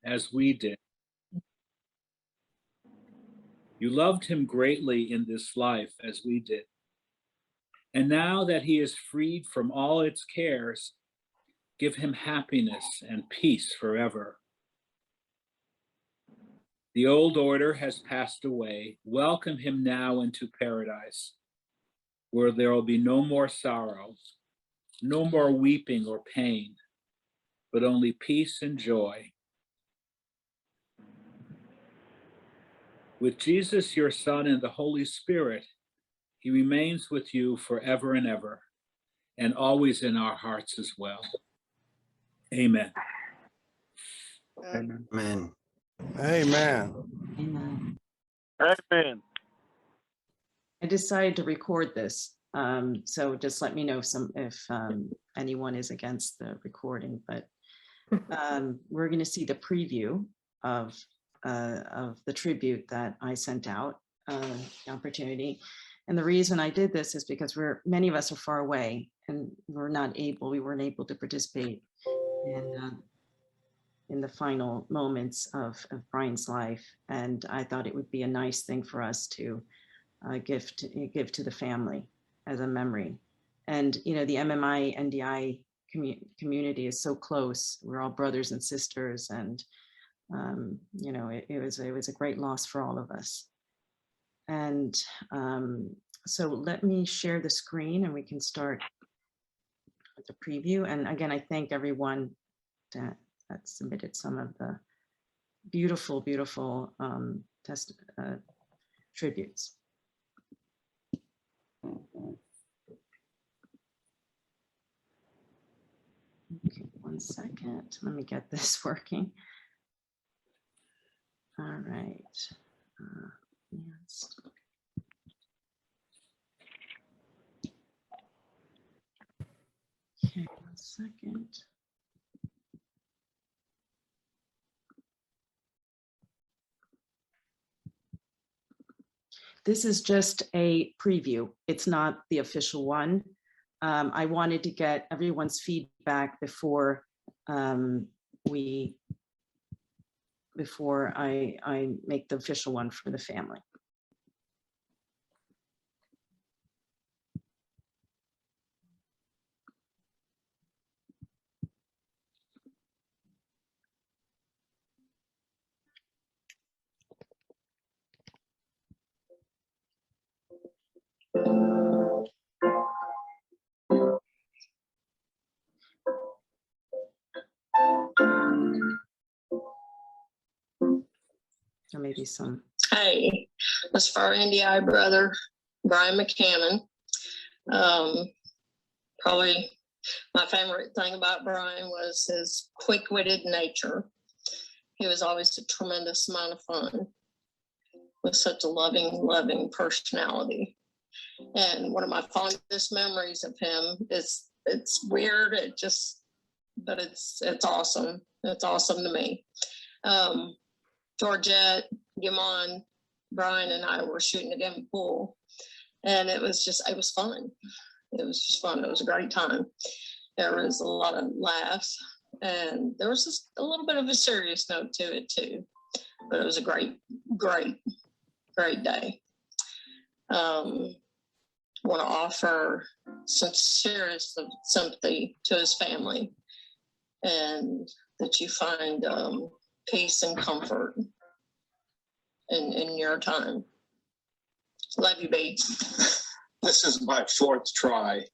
as we did. You loved him greatly in this life as we did. And now that he is freed from all its cares, give him happiness and peace forever. The old order has passed away. Welcome him now into paradise, where there will be no more sorrow, no more weeping or pain, but only peace and joy. With Jesus, your Son, and the Holy Spirit, he remains with you forever and ever, and always in our hearts as well. Amen. Amen. Amen. Amen. Amen. Amen. I decided to record this, so just let me know if anyone is against the recording. But we're going to see the preview of the tribute that I sent out, the opportunity. And the reason I did this is because many of us are far away, and we weren't able to participate in the final moments of Brian's life. And I thought it would be a nice thing for us to give to the family as a memory. And, you know, the MMI, NDI community is so close. We're all brothers and sisters. And, you know, it was a great loss for all of us. And so let me share the screen and we can start with the preview. And again, I thank everyone that submitted some of the beautiful, beautiful tributes. Okay, 1 second. Let me get this working. All right. Yes. Okay, 1 second. This is just a preview. It's not the official one. I wanted to get everyone's feedback before I make the official one for the family. There may be some. Hey, that's for our NDI brother, Brian McCammon. Probably my favorite thing about Brian was his quick-witted nature. He was always a tremendous amount of fun with such a loving personality. And one of my fondest memories of him is, it's weird, but it's awesome. It's awesome to me. Georgette, Gimon, Brian, and I were shooting a game of pool, and it was fun. It was just fun. It was a great time. There was a lot of laughs, and there was just a little bit of a serious note to it too. But it was a great day. Want to offer sincerest sympathy to his family, and that you find peace and comfort in your time. Love you, babe. This is my fourth try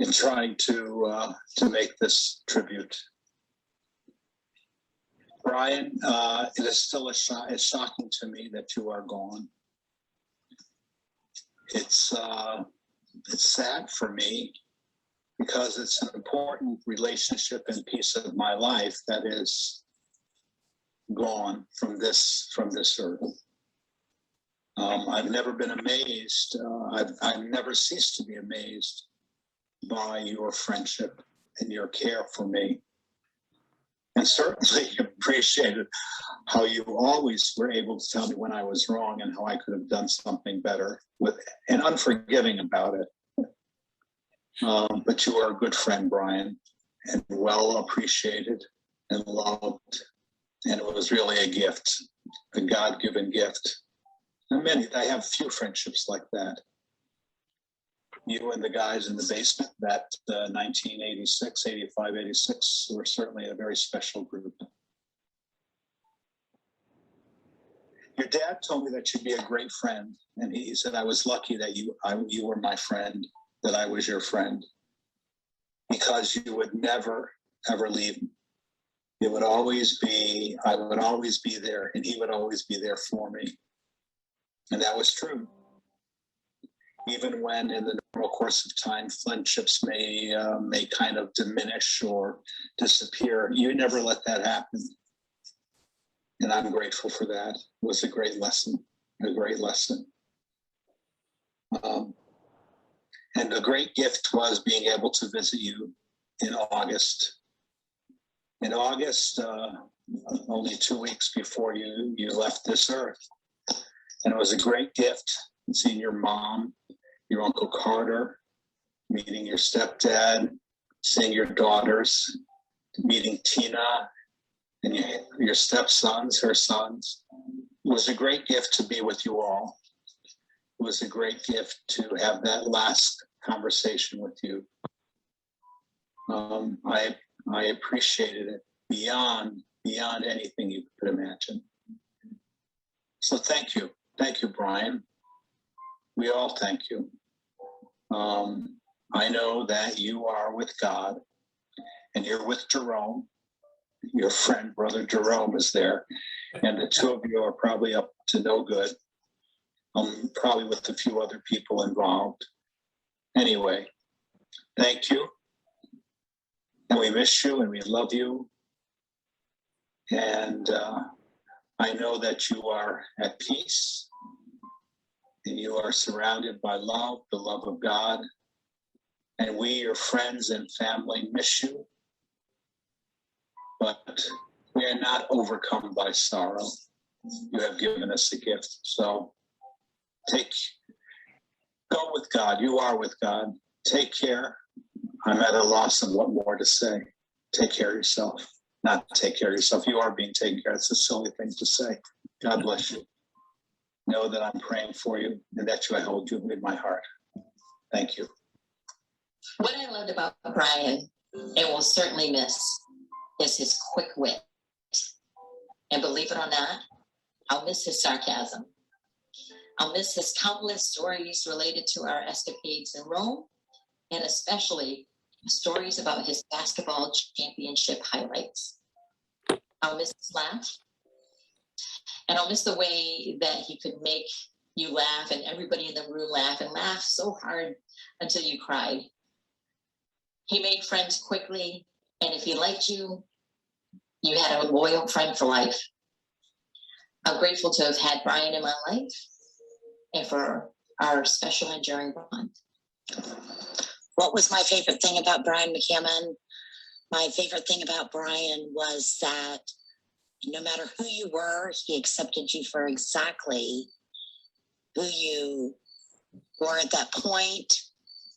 in trying to make this tribute. Brian, it is still it's shocking to me that you are gone. It's sad for me because it's an important relationship and piece of my life that is gone from this earth. I've never been amazed. I've never ceased to be amazed by your friendship and your care for me. And certainly appreciated how you always were able to tell me when I was wrong and how I could have done something better and unforgiving about it. But you are a good friend, Brian, and well appreciated and loved And it was really a gift, a God-given gift. And I have few friendships like that. You and the guys in the basement, that 1986, 85, 86 were certainly a very special group. Your dad told me that you'd be a great friend. And he said, I was lucky that you were my friend, that I was your friend, because you would never, ever leave me. It would always be, I would always be there, and he would always be there for me. And that was true. Even when in the normal course of time, friendships may kind of diminish or disappear, you never let that happen. And I'm grateful for that. It was a great lesson, a great lesson. And the great gift was being able to visit you in August. In August, only 2 weeks before you left this earth. And it was a great gift seeing your mom, your Uncle Carter, meeting your stepdad, seeing your daughters, meeting Tina and your stepsons, her sons. It was a great gift to be with you all. It was a great gift to have that last conversation with you. I appreciated it beyond anything you could imagine. So thank you. Thank you, Brian. We all thank you. I know that you are with God and you're with Jerome. Your friend, Brother Jerome, is there. And the two of you are probably up to no good. Probably with a few other people involved. Anyway, thank you. And we miss you and we love you. And I know that you are at peace and you are surrounded by love, the love of God. And we, your friends and family, miss you. But we are not overcome by sorrow. You have given us a gift. So go with God. You are with God. Take care. I'm at a loss of what more to say. Take care of yourself. Not take care of yourself. You are being taken care of. It's a silly thing to say. God bless you. Know that I'm praying for you and that I hold you in my heart. Thank you. What I loved about Brian, and will certainly miss, is his quick wit. And believe it or not, I'll miss his sarcasm. I'll miss his countless stories related to our escapades in Rome, and especially stories about his basketball championship highlights. I'll miss his laugh, and I'll miss the way that he could make you laugh and everybody in the room laugh and laugh so hard until you cried. He made friends quickly, and if he liked you, you had a loyal friend for life. I'm grateful to have had Brian in my life and for our special enduring bond. What was my favorite thing about Brian McCammon? My favorite thing about Brian was that no matter who you were, he accepted you for exactly who you were at that point.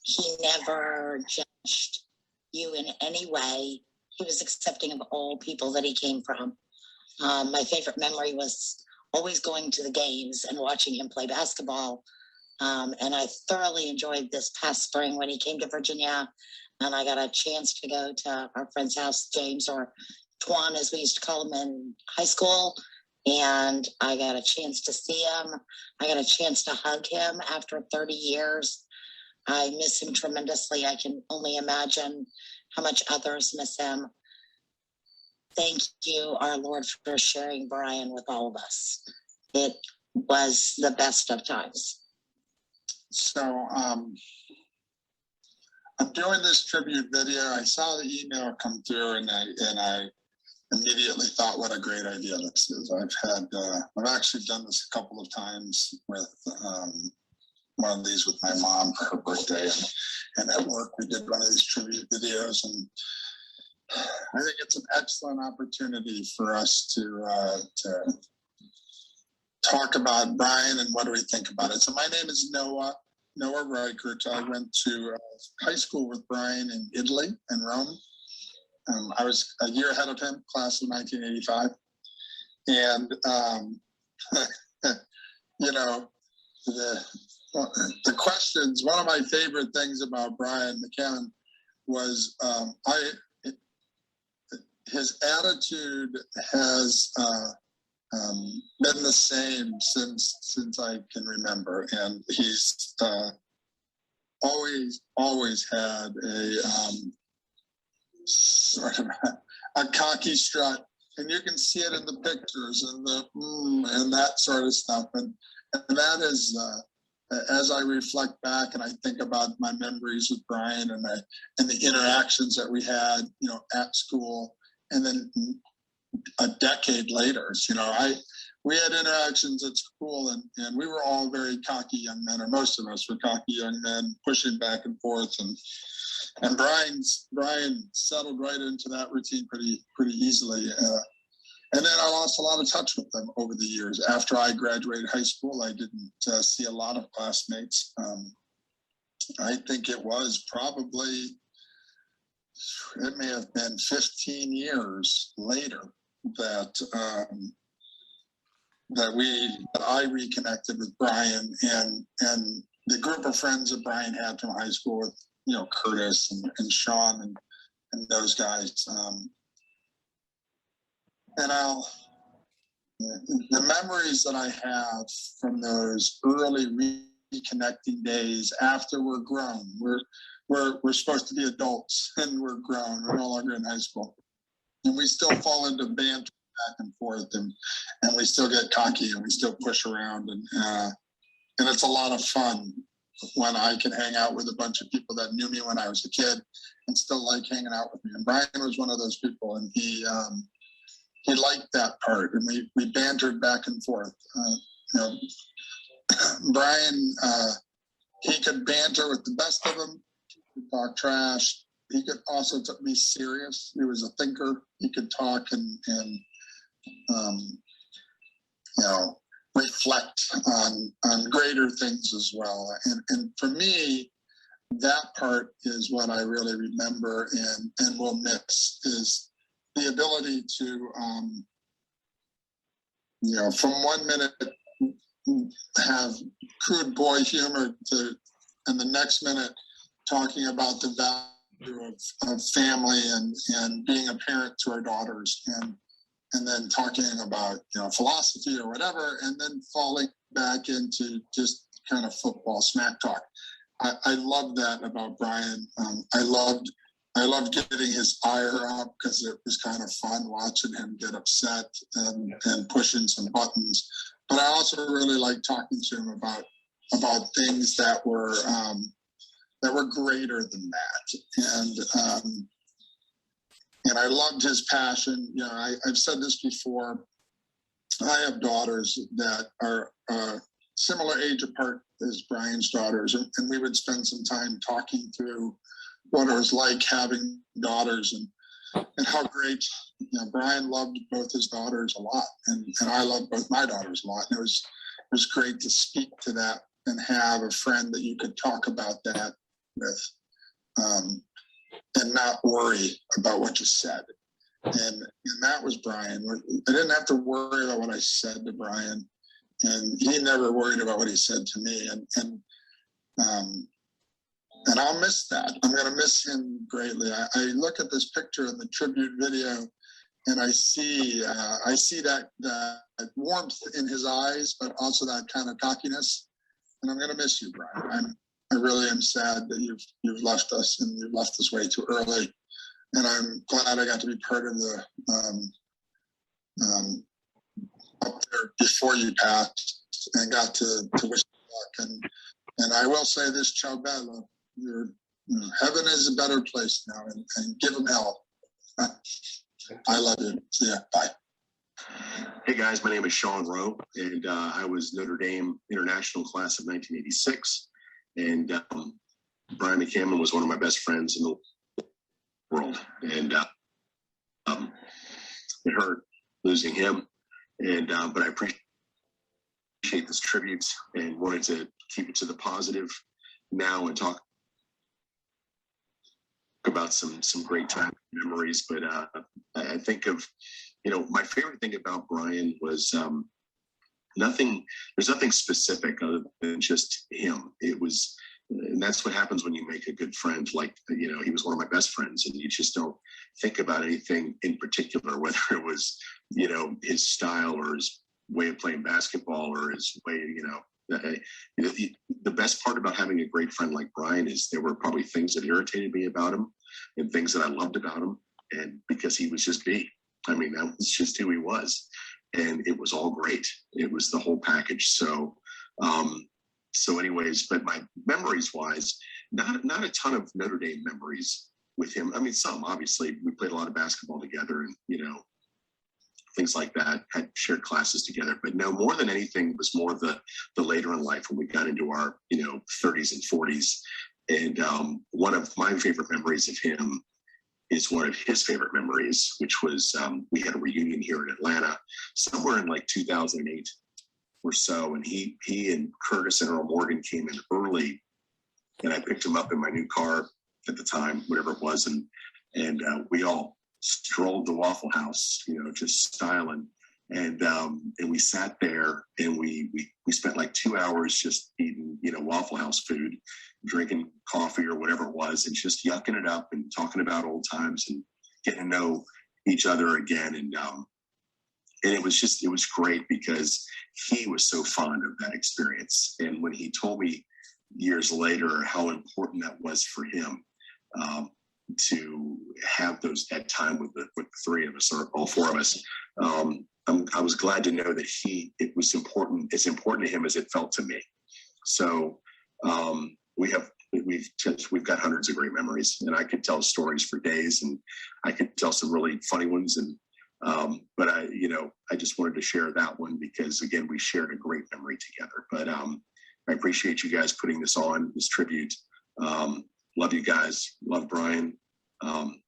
He never judged you in any way. He was accepting of all people that he came from. My favorite memory was always going to the games and watching him play basketball. And I thoroughly enjoyed this past spring when he came to Virginia, and I got a chance to go to our friend's house, James, or Twan, as we used to call him in high school. And I got a chance to see him. I got a chance to hug him after 30 years. I miss him tremendously. I can only imagine how much others miss him. Thank you, our Lord, for sharing Brian with all of us. It was the best of times. So I'm doing this tribute video. I saw the email come through, and I immediately thought, what a great idea this is. I've actually done this a couple of times with one of these with my mom for her birthday, and at work we did one of these tribute videos, and I think it's an excellent opportunity for us to talk about Brian and what do we think about it. So my name is Noah Reichert. I went to high school with Brian in Italy, in Rome. I was a year ahead of him, class of 1985. And, you know, the questions, one of my favorite things about Brian McCammon was his attitude has been the same since I can remember, and he's always had a sort of a cocky strut, and you can see it in the pictures and and that sort of stuff, and that is as I reflect back and I think about my memories with Brian and the interactions that we had, you know, at school, and then a decade later, you know, we had interactions at school, and we were all very cocky young men, or most of us were cocky young men, pushing back and forth, and Brian settled right into that routine pretty easily. And then I lost a lot of touch with them over the years. After I graduated high school, I didn't see a lot of classmates. I think it was probably, it may have been 15 years later that I reconnected with Brian and the group of friends that Brian had from high school with, you know, Curtis and Sean and those guys. And the memories that I have from those early reconnecting days after we're grown, we're supposed to be adults and we're grown, we're no longer in high school. And we still fall into banter back and forth, and we still get cocky and we still push around, and it's a lot of fun when I can hang out with a bunch of people that knew me when I was a kid and still like hanging out with me. And Brian was one of those people, and he liked that part, and we bantered back and forth. You know, Brian, he could banter with the best of them, he could talk trash. He could also be serious. He was a thinker. He could talk and you know, reflect on greater things as well. And for me, that part is what I really remember and will miss, is the ability to, you know, from 1 minute have crude boy humor and the next minute talking about the value of family and being a parent to our daughters, and then talking about, you know, philosophy or whatever, and then falling back into just kind of football smack talk. I love that about Brian. I loved getting his ire up because it was kind of fun watching him get upset and pushing some buttons. But I also really liked talking to him about things that were greater than that. And I loved his passion. You know, I've said this before. I have daughters that are similar age apart as Brian's daughters, and we would spend some time talking through what it was like having daughters and how great, you know, Brian loved both his daughters a lot, and I loved both my daughters a lot. And it was great to speak to that and have a friend that you could talk about that with, and not worry about what you said. And that was Brian. I didn't have to worry about what I said to Brian, and he never worried about what he said to me. And I'll miss that. I'm going to miss him greatly. I look at this picture in the tribute video, and I see that warmth in his eyes, but also that kind of cockiness. And I'm going to miss you, Brian. I really am sad that you've left us, and you've left us way too early. And I'm glad I got to be part of the up there before you passed, and got to wish you luck. And I will say this, ciao bello. Heaven is a better place now, and give them hell. I love you. See ya. Bye. Hey guys, my name is Sean Rowe, and I was Notre Dame International class of 1986. And Brian McCammon was one of my best friends in the world. And it hurt losing him. And but I appreciate this tribute and wanted to keep it to the positive now and talk about some great time memories. But I think of my favorite thing about Brian was there's nothing specific other than just him. And that's what happens when you make a good friend. Like, he was one of my best friends, and you just don't think about anything in particular, whether it was, his style or his way of playing basketball or his way, the best part about having a great friend like Brian is there were probably things that irritated me about him and things that I loved about him. And because he was just me, that was just who he was. And it was all great. It was the whole package. So anyways, but my memories wise, not a ton of Notre Dame memories with him. Some, obviously. We played a lot of basketball together and, things like that, had shared classes together. But no, more than anything, it was more the later in life when we got into our, 30s and 40s. And one of my favorite memories of him is one of his favorite memories, which was we had a reunion here in Atlanta somewhere in like 2008 or so. And he and Curtis and Earl Morgan came in early, and I picked him up in my new car at the time, whatever it was. And we all strolled to Waffle House, just styling. And we sat there and we spent like 2 hours just eating, Waffle House food, drinking coffee or whatever it was, and just yucking it up and talking about old times and getting to know each other again. And it was great because he was so fond of that experience. And when he told me years later how important that was for him, to have that time with the three of us, or all four of us, I was glad to know that it was important, as important to him as it felt to me. So we've got hundreds of great memories, and I could tell stories for days, and I could tell some really funny ones. And but I just wanted to share that one because, again, we shared a great memory together. But I appreciate you guys putting this on, this tribute. Love you guys. Love Brian.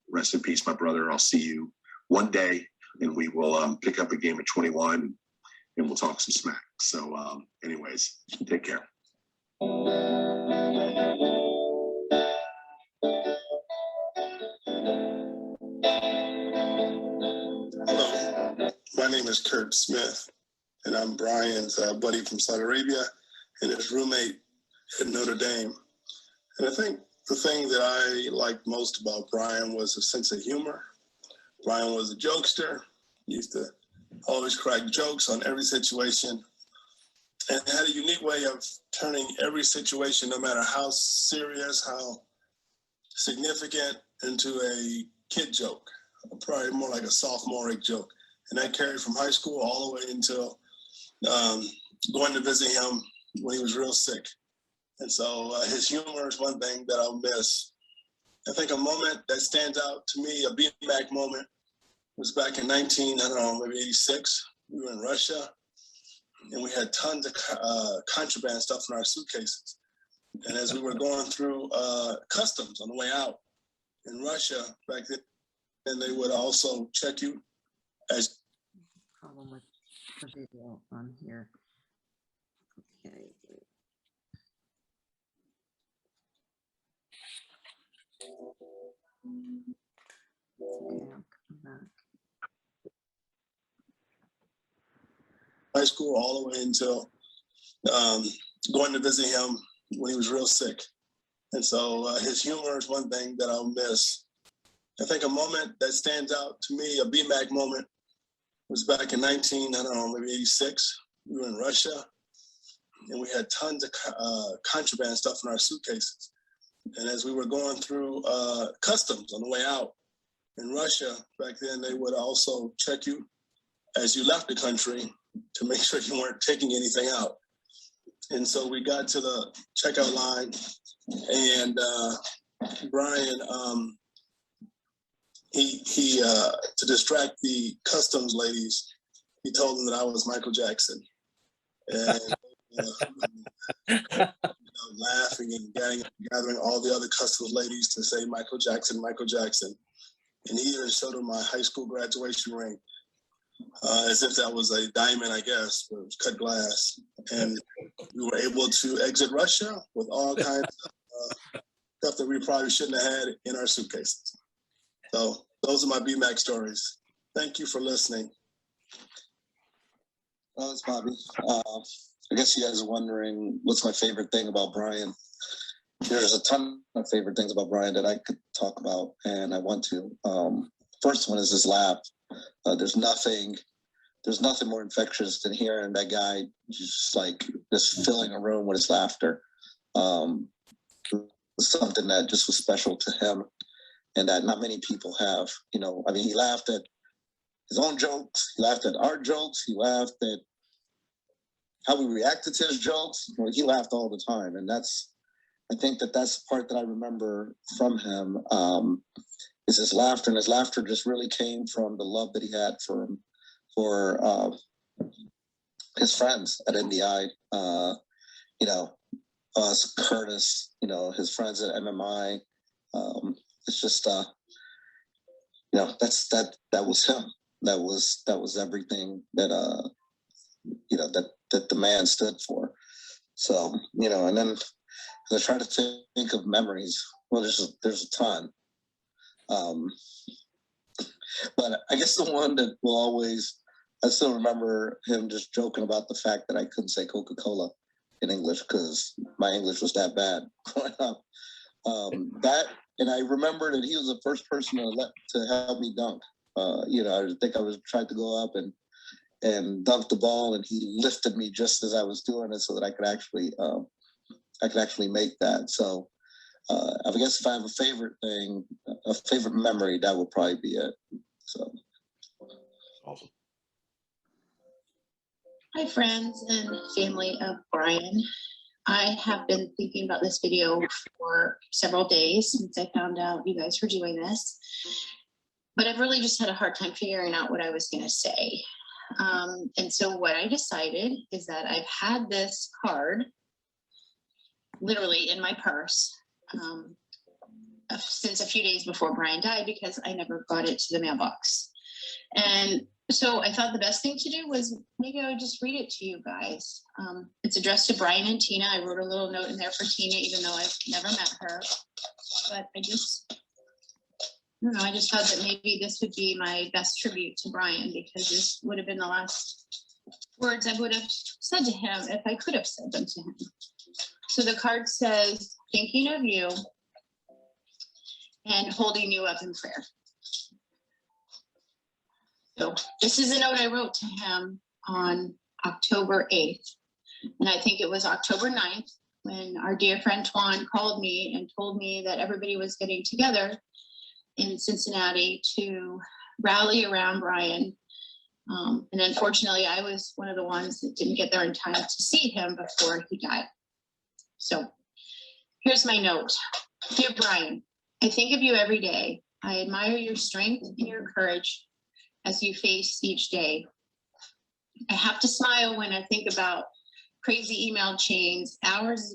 Rest in peace, my brother. I'll see you one day, and we will pick up a game of 21 and we'll talk some smack. So anyways, take care. Hello, my name is Kurt Smith, and I'm Brian's buddy from Saudi Arabia and his roommate at Notre Dame. And I think the thing that I liked most about Brian was his sense of humor. Brian was a jokester. He used to always crack jokes on every situation, and had a unique way of turning every situation, no matter how serious, how significant, into a kid joke, probably more like a sophomoric joke. And that carried from high school all the way until going to visit him when he was real sick. And so his humor is one thing that I'll miss. I think a moment that stands out to me, a BMAC moment, was back in maybe 86. We were in Russia, and we had tons of contraband stuff in our suitcases. And as we were going through customs on the way out in Russia back then, they would also check you as... Problem with the video on here. Okay. High school all the way until going to visit him when he was real sick. And so his humor is one thing that I'll miss. I think a moment that stands out to me, a BMAC moment, was back in maybe 86. We were in Russia, and we had tons of contraband stuff in our suitcases. And as we were going through customs on the way out in Russia, back then, they would also check you as you left the country to make sure you weren't taking anything out. And so we got to the checkout line, and Brian, he to distract the customs ladies, he told them that I was Michael Jackson. And laughing and gathering all the other customs ladies to say Michael Jackson, Michael Jackson. And he even showed them my high school graduation ring, as if that was a diamond, I guess, but it was cut glass. And we were able to exit Russia with all kinds of stuff that we probably shouldn't have had in our suitcases. So those are my BMAC stories. Thank you for listening. It's Bobby. I guess you guys are wondering what's my favorite thing about Brian. There's a ton of favorite things about Brian that I could talk about, and I want to. First one is his laugh. There's nothing more infectious than hearing that guy just filling a room with his laughter. It was something that just was special to him, and that not many people have. You know, I mean, he laughed at his own jokes. He laughed at our jokes. He laughed at how we reacted to his jokes. You know, he laughed all the time, and I think that's the part that I remember from him, is his laughter, and his laughter just really came from the love that he had for his friends at NDI. You know, us, Curtis, you know, his friends at MMI. It's just, you know, that was him. That was everything that you know, that the man stood for. So, you know, and then as I try to think of memories, well, there's a ton. But I guess the one that will always, I still remember him just joking about the fact that I couldn't say Coca-Cola in English because my English was that bad growing up. And I remember that he was the first person to help me dunk. You know, I think I was trying to go up and dunk the ball, and he lifted me just as I was doing it so that I could actually make that. So I guess if I have a favorite memory, that would probably be it. So awesome. Hi, friends and family of Brian. I have been thinking about this video for several days since I found out you guys were doing this, but I've really just had a hard time figuring out what I was going to say. And so what I decided is that I've had this card literally in my purse since a few days before Brian died because I never got it to the mailbox. And so I thought the best thing to do was maybe I would just read it to you guys. It's addressed to Brian and Tina. I wrote a little note in there for Tina, even though I've never met her. But I just thought that maybe this would be my best tribute to Brian because this would have been the last words I would have said to him if I could have said them to him. So the card says, thinking of you and holding you up in prayer. So this is a note I wrote to him on October 8th. And I think it was October 9th when our dear friend Twan called me and told me that everybody was getting together in Cincinnati to rally around Brian. And unfortunately, I was one of the ones that didn't get there in time to see him before he died. So here's my note. Dear Brian, I think of you every day. I admire your strength and your courage as you face each day. I have to smile when I think about crazy email chains, hours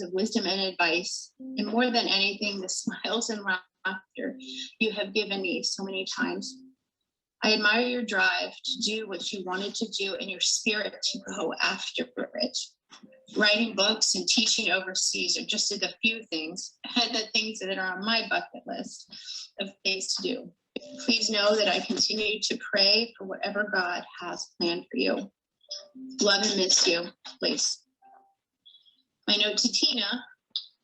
of wisdom and advice, and more than anything, the smiles and laughter you have given me so many times. I admire your drive to do what you wanted to do and your spirit to go after it. Writing books and teaching overseas are just the few things, and the things that are on my bucket list of things to do. Please know that I continue to pray for whatever God has planned for you. Love and miss you, please. My note to Tina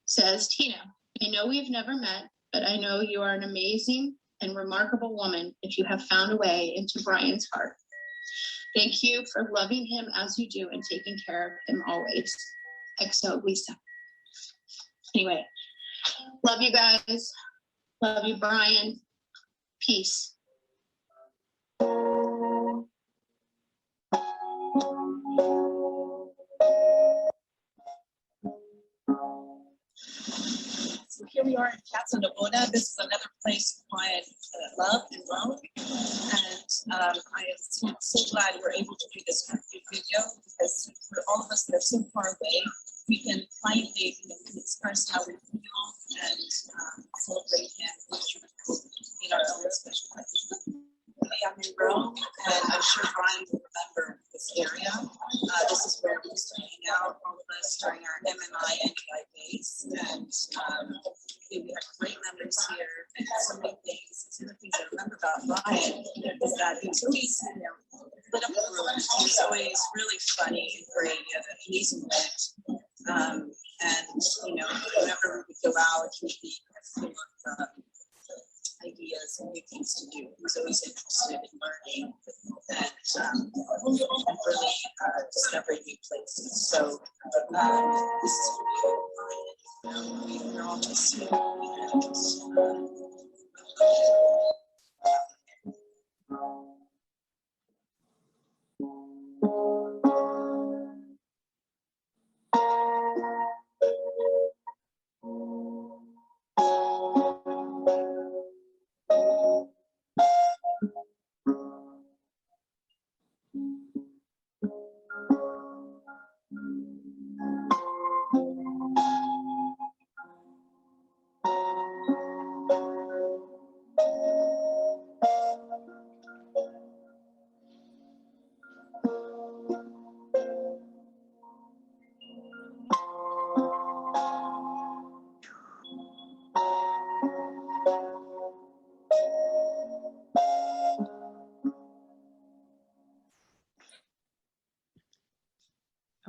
says, Tina, I know we've never met, but I know you are an amazing and remarkable woman if you have found a way into Brian's heart. Thank you for loving him as you do and taking care of him always. XO, Lisa. Anyway, love you guys. Love you, Brian. Peace. So here we are in Casa Navona. This is another place to find love and love. And I am so glad we're able to do this video because for all of us that are so far away, we can finally express how we feel and celebrate him in our own special way. Hey, I'm in Rome, and I'm sure Brian will remember this area. This is where we used to hang out, all of us, during our MMI NDI days. And we have great memories here, and so many things. some of the things I remember about Brian is that he was always, lit up the room. He was always really funny and great. He had an amazing wit. And, whenever we would go out, he'd be full of ideas and new things to do. He was always interested in learning and really discovering new places. So this is really we're all just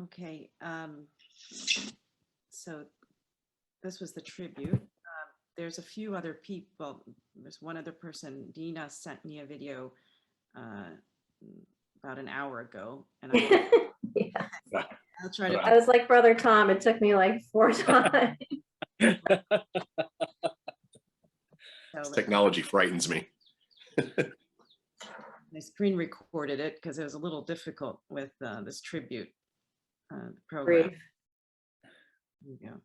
Okay, so this was the tribute. There's a few other people. There's one other person. Dina sent me a video about an hour ago, and Yeah. I'll try to. I was like Brother Tom. It took me like 4 times. This technology frightens me. I screen recorded it because it was a little difficult with this tribute program. Brief. There you go.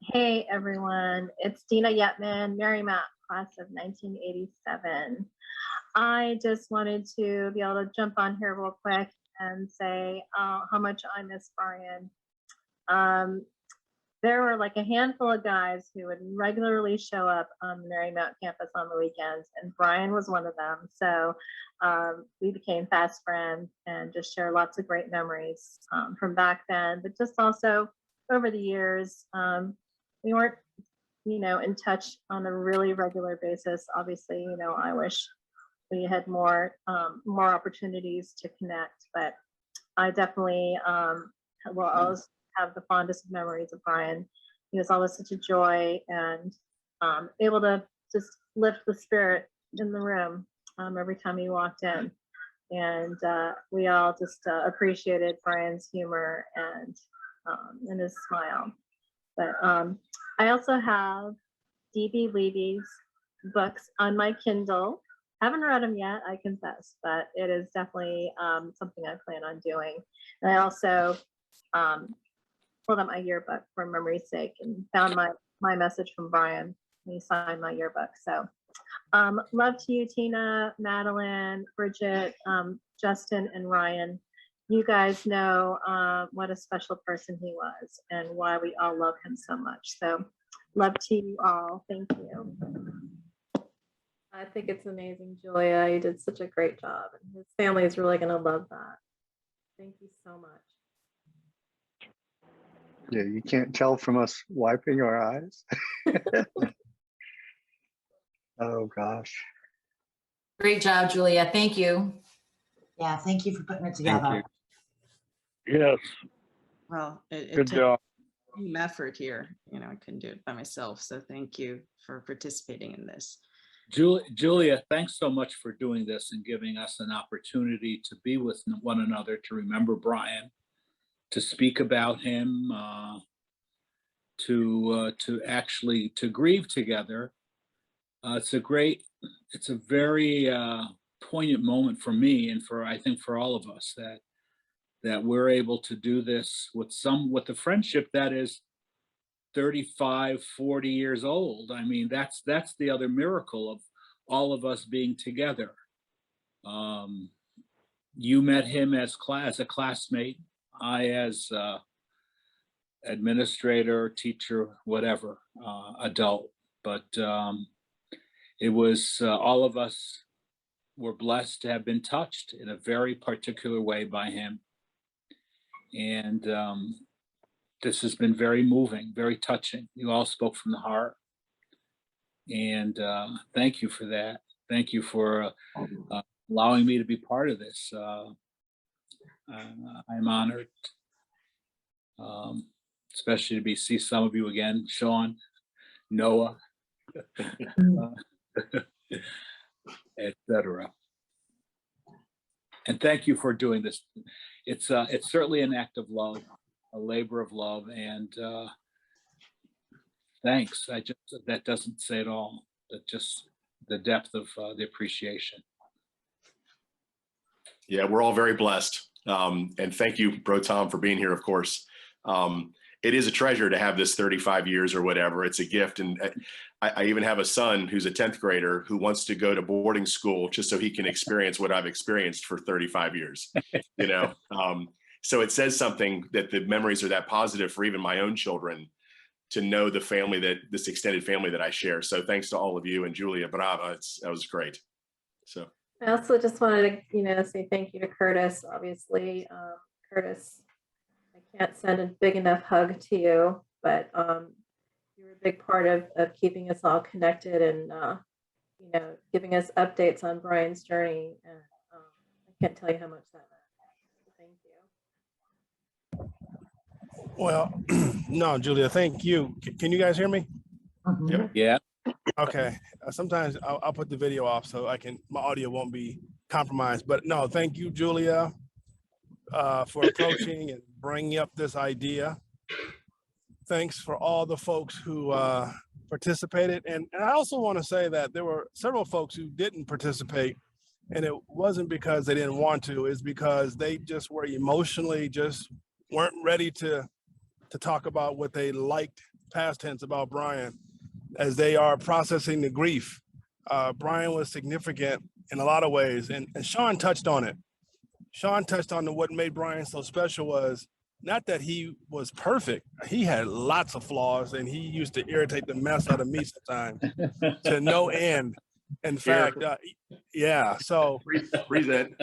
Hey everyone, it's Dina Yetman, Marymount, class of 1987. I just wanted to be able to jump on here real quick and say how much I miss Brian. There were like a handful of guys who would regularly show up on the Marymount campus on the weekends, and Brian was one of them. So we became fast friends and just share lots of great memories from back then, but just also over the years. We weren't, in touch on a really regular basis. Obviously, I wish we had more opportunities to connect, but I definitely will always have the fondest of memories of Brian. He was always such a joy and able to just lift the spirit in the room every time he walked in. And we all just appreciated Brian's humor and his smile. But I also have D.B. Levy's books on my Kindle. Haven't read them yet, I confess, but it is definitely something I plan on doing. And I also pulled out my yearbook for memory's sake and found my message from Brian. He signed my yearbook. So love to you, Tina, Madeline, Bridget, Justin, and Ryan. You guys know what a special person he was and why we all love him so much. So love to you all. Thank you. I think it's amazing, Julia. You did such a great job, and his family is really going to love that. Thank you so much. Yeah, you can't tell from us wiping our eyes. Oh gosh. Great job, Julia. Thank you. Yeah, thank you for putting it Thank together. you. Yes. Well, it Good took job. team effort here. I couldn't do it by myself. So thank you for participating in this. Julia, thanks so much for doing this and giving us an opportunity to be with one another, to remember Brian, to speak about him, to grieve together. It's a very poignant moment for me, and I think for all of us, that we're able to do this with the friendship that is 35, 40 years old. I mean, that's the other miracle of all of us being together. You met him as a classmate, I as administrator, teacher, whatever, adult. But it was all of us were blessed to have been touched in a very particular way by him. And this has been very moving, very touching. You all spoke from the heart. And thank you for that. Thank you for allowing me to be part of this. I'm honored, especially to see some of you again, Sean, Noah, etc. And thank you for doing this. It's certainly an act of love, a labor of love, and thanks. That doesn't say it all. But just the depth of the appreciation. Yeah, we're all very blessed. And thank you, Bro Tom, for being here, of course. It is a treasure to have this 35 years or whatever. It's a gift. And I even have a son who's a 10th grader who wants to go to boarding school just so he can experience what I've experienced for 35 years, you know? So it says something that the memories are that positive for even my own children to know the family this extended family that I share. So thanks to all of you and Giulia, bravo, that was great. So. I also just wanted to, say thank you to Curtis. Obviously, Curtis, I can't send a big enough hug to you, but you were a big part of keeping us all connected and, giving us updates on Brian's journey. And I can't tell you how much that meant. So thank you. Well, no, Giulia, thank you. Can you guys hear me? Yeah. Okay. Sometimes I'll put the video off so my audio won't be compromised. But no, thank you, Giulia, for approaching and bringing up this idea. Thanks for all the folks who participated. And I also want to say that there were several folks who didn't participate. And it wasn't because they didn't want to, it's because they just were emotionally just weren't ready to talk about what they liked, past tense, about Brian, as they are processing the grief. Brian was significant in a lot of ways, and Sean touched on it. Sean touched on what made Brian so special was not that he was perfect. He had lots of flaws, and he used to irritate the mess out of me sometimes to no end. In fact, yeah. So breathe in.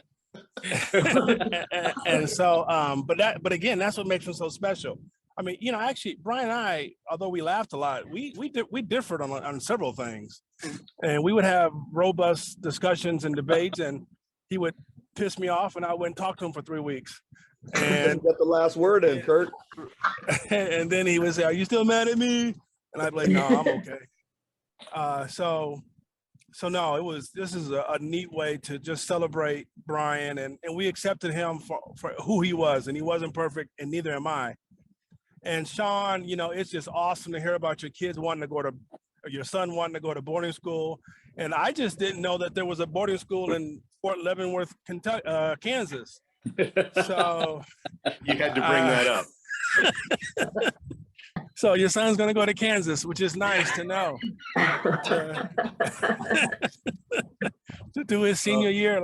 and so, but again, that's what makes him so special. I mean, actually, Brian and I, although we laughed a lot, we differed on several things, and we would have robust discussions and debates, and he would piss me off, and I wouldn't talk to him for 3 weeks. And get the last word in, Kurt. And then he would say, "Are you still mad at me?" And I'd be like, "No, I'm okay." So no, this is a neat way to just celebrate Brian, and we accepted him for who he was, and he wasn't perfect, and neither am I. And Sean, it's just awesome to hear about your kids your son wanting to go to boarding school. And I just didn't know that there was a boarding school in Fort Leavenworth, Kansas. So you had to bring that up. So your son's going to go to Kansas, which is nice to know. To do his senior year,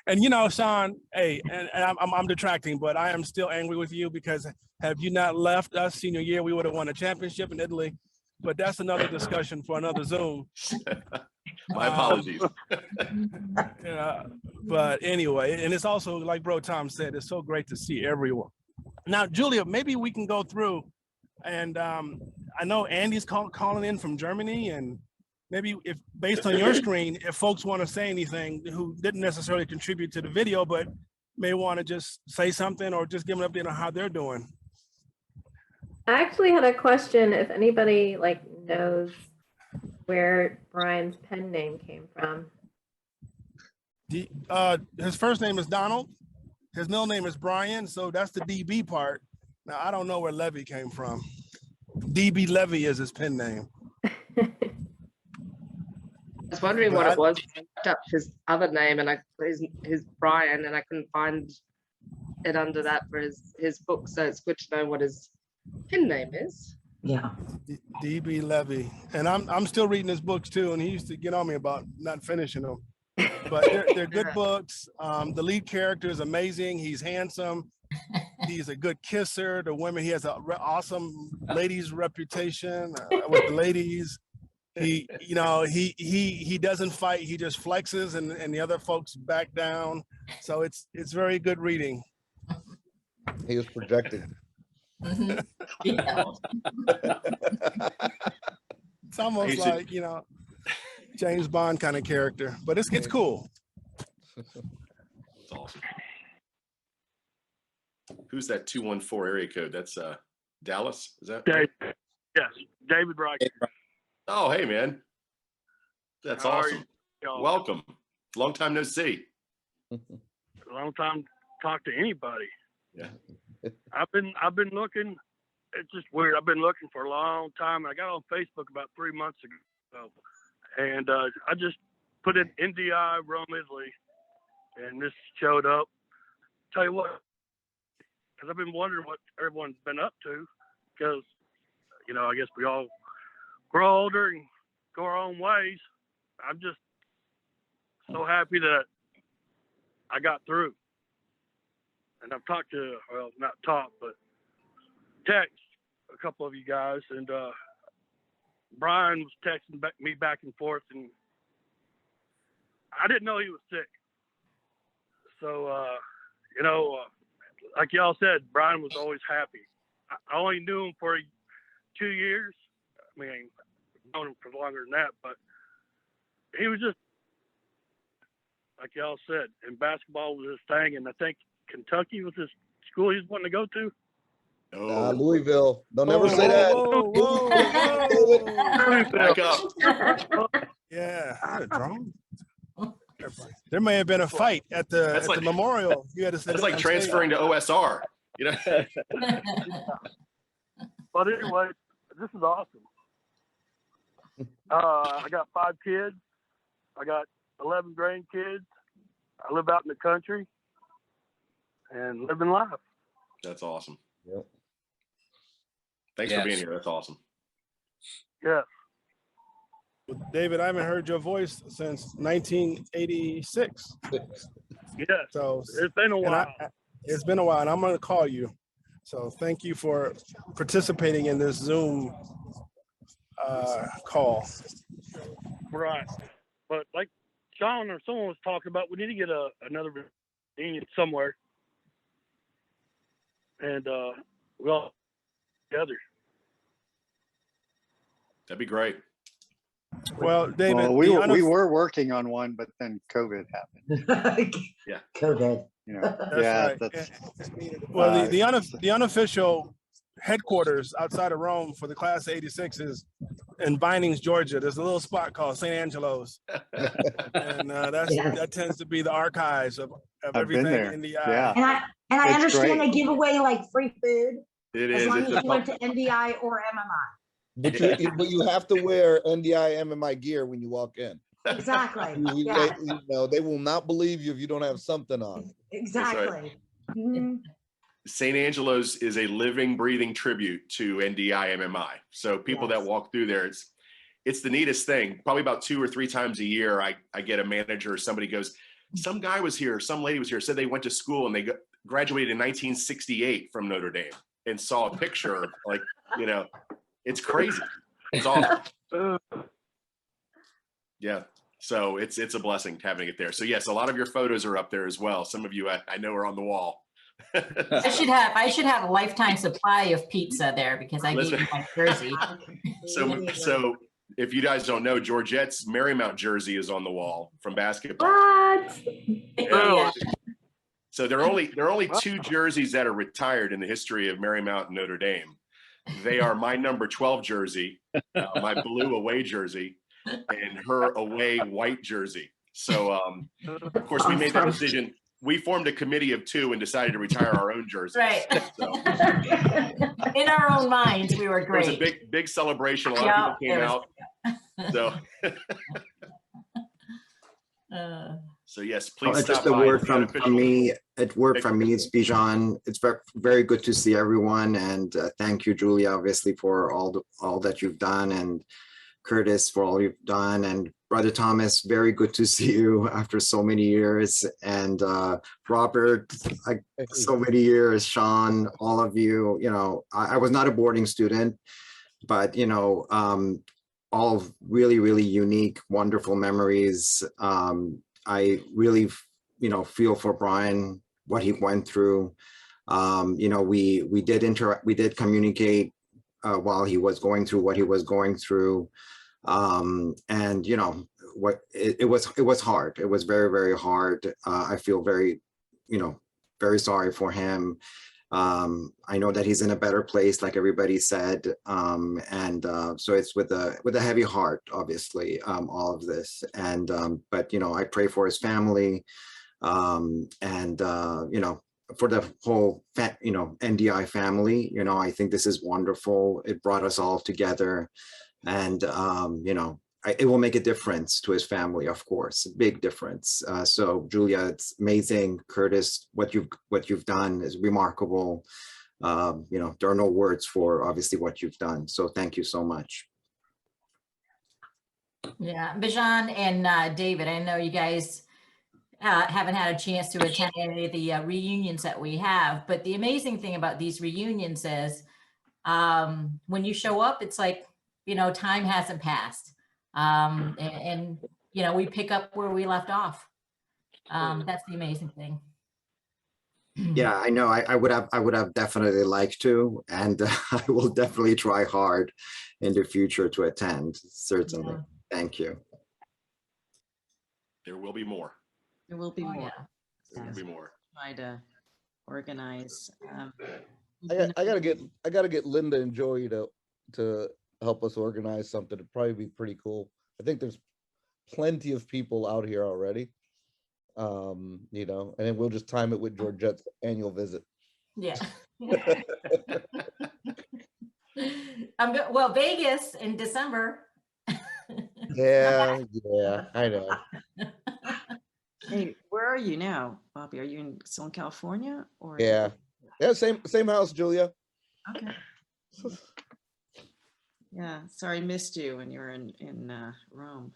and Sean, hey, and I'm detracting, but I am still angry with you because have you not left us senior year, we would have won a championship in Italy. But that's another discussion for another Zoom. My apologies. Yeah, but anyway, and it's also like Bro Tom said, it's so great to see everyone. Now, Giulia, maybe we can go through, and I know Andy's calling in from Germany, and maybe if based on your screen, if folks want to say anything who didn't necessarily contribute to the video, but may want to just say something or just give an update on how they're doing. I actually had a question if anybody knows where Brian's pen name came from. His first name is Donald. His middle name is Brian, so that's the DB part. Now, I don't know where Levy came from. DB Levy is his pen name. I was wondering what it was. I looked up his other name and his Brian, and I couldn't find it under that for his book. So it's good to know what his pen name is. Yeah. DB Levy, and I'm still reading his books too, and he used to get on me about not finishing them. But they're good books. The lead character is amazing. He's handsome. He's a good kisser. The women, he has an awesome ladies reputation with the ladies. He doesn't fight. He just flexes, and the other folks back down. So it's very good reading. He was projecting. Yeah. It's almost used to- like, you know, James Bond kind of character, but it's cool. That's awesome. Who's that 214 area code? That's Dallas, is that? Dave, yes, David Bright. Oh, hey man. That's How are awesome. you? Welcome. Long time no see. A long time to talk to anybody. Yeah. I've been looking. It's just weird. I've been looking for a long time. I got on Facebook about 3 months ago, and I just put in NDI Rome, Italy, and this showed up. Tell you what, because I've been wondering what everyone's been up to, because you know, I guess we all grow older and go our own ways. I'm just so happy that I got through. And I've talked to, well, not talked, but text a couple of you guys. And Brian was texting me back and forth. And I didn't know he was sick. So, you know, like y'all said, Brian was always happy. I only knew him for 2 years. I mean, I've known him for longer than that, but he was just, like y'all said, and basketball was his thing. And I think Kentucky was his school he was wanting to go to. Louisville. Don't ever say that. Back up. Yeah. There may have been a fight at the memorial. You had to say that's like transferring to OSR. You know. But anyway, this is awesome. I got 5 kids. I got 11 grandkids. I live out in the country and living life. That's awesome. Yep. Thanks for being here. That's awesome. Yeah. David, I haven't heard your voice since 1986. Yeah. So it's been a while. It's been a while, and I'm going to call you. So thank you for participating in this Zoom call. Right. But like Sean or someone was talking about, we need to get another reunion somewhere. And we all together. That'd be great. Well, David, we were working on one, but then COVID happened. Yeah. COVID. You know, That's yeah, right. that's Well, the unofficial headquarters outside of Rome for the class of '86 is in Vinings, Georgia. There's a little spot called St. Angelo's, and that tends to be the archives of everything NDI. Yeah. And I It's understand great. they give away like free food It as is. long It's as a you went to NDI or MMI. But you have to wear NDI MMI gear when you walk in. Exactly. They, you know, they will not believe you if you don't have something on. Exactly. Mhm. St. Angelo's is a living, breathing tribute to NDI MMI. So people that walk through there, it's the neatest thing. Probably about 2 or 3 times a year, I get a manager or somebody goes, some guy was here, some lady was here, said they went to school and they graduated in 1968 from Notre Dame and saw a picture of, like, you know, it's crazy. It's awesome. Yeah. So it's a blessing having it there. So yes, a lot of your photos are up there as well. Some of you I know are on the wall. I should have a lifetime supply of pizza there because I gave you my jersey. So if you guys don't know, Georgette's Marymount jersey is on the wall from basketball. What? Yeah. So there are only 2 jerseys that are retired in the history of Marymount and Notre Dame. They are my number 12 jersey, my blue away jersey, and her away white jersey. So of course we made that decision. We formed a committee of 2 and decided to retire our own jerseys. Right. So, in our own minds, we were great. It was a big celebration. A lot of people came out. So, so yes, please stop just a by. word from me. A word from me. It's Bijan. It's very, very good to see everyone, and thank you, Giulia, obviously for all that you've done, and Curtis for all you've done, and Brother Thomas. Very good to see you after so many years, and Robert, so many years. Sean, all of you. You know, I was not a boarding student, but you know, all really, really unique, wonderful memories. I really, you know, feel for Brian, what he went through. You know, we did communicate while he was going through what he was going through. And you know, it was hard. It was very, very hard. I feel very, you know, very sorry for him. I know that he's in a better place, like everybody said. So it's with a heavy heart, obviously, all of this. And, but, you know, I pray for his family, you know, for the whole, you know, NDI family. You know, I think this is wonderful. It brought us all together. And, you know, it will make a difference to his family, of course, a big difference. So Giulia, it's amazing. Curtis, what you've done is remarkable. You know, there are no words for obviously what you've done. So thank you so much. Yeah, Bijan and David, I know you guys haven't had a chance to attend any of the reunions that we have, but the amazing thing about these reunions is when you show up, it's like, you know, time hasn't passed. And you know, we pick up where we left off. That's the amazing thing. Yeah, I know. I would have definitely liked to, and I will definitely try hard in the future to attend. Certainly. Yeah. Thank you. There will be more. There will be more. Yeah. There will be more. Try to organize. I gotta get Linda and Joey to help us organize something. It'd probably be pretty cool. I think there's plenty of people out here already. You know, and then we'll just time it with Georgette's annual visit. Yeah. Well, Vegas in December. Yeah, I know. Hey, where are you now, Bobby? Are you still in California or? Yeah, same house, Giulia. Okay. Yeah, sorry, missed you when you were in Rome.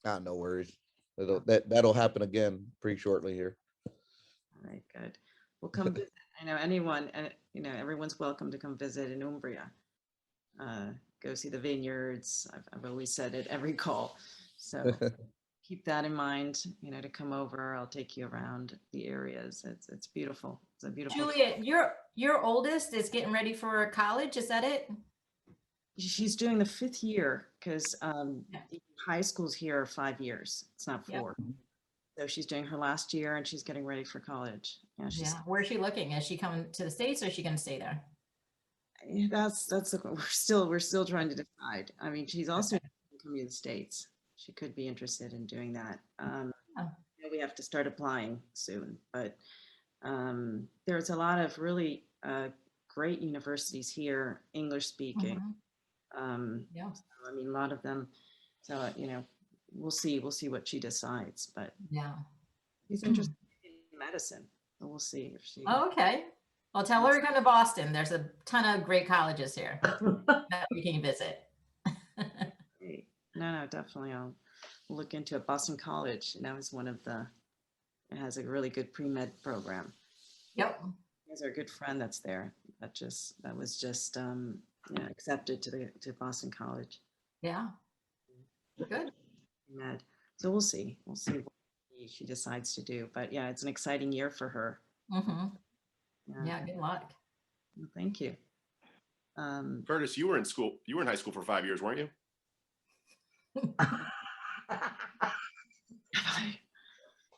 Ah, no worries. That'll happen again pretty shortly here. All right, good. We'll come visit. I know anyone, you know, everyone's welcome to come visit in Umbria. Go see the vineyards. I've always said it every call. So keep that in mind, you know, to come over. I'll take you around the areas. It's beautiful. It's a beautiful. Julia, your oldest is getting ready for college. Is that it? She's doing the 5th year because high schools here are 5 years. It's not 4. Yep. So she's doing her last year and she's getting ready for college. Yeah. Where's she looking? Is she coming to the States or is she going to stay there? That's we're still trying to decide. I mean, she's also coming to the States. She could be interested in doing that. We have to start applying soon, but there's a lot of really great universities here, English speaking. Yeah. So, I mean, a lot of them. So, you know, we'll see what she decides, but yeah, she's interested in medicine. So we'll see if she. Oh, okay. Well, tell her to come to Boston. There's a ton of great colleges here that we can visit. No, definitely. I'll look into it. Boston College. That was one of it has a really good pre-med program. Yep. There's our good friend that's there. That was just accepted to Boston College. Yeah. Good. Med. So we'll see what she decides to do. But yeah, it's an exciting year for her. Mm-hmm. Yeah, good luck. Well, thank you. Curtis, you were in high school for 5 years, weren't you?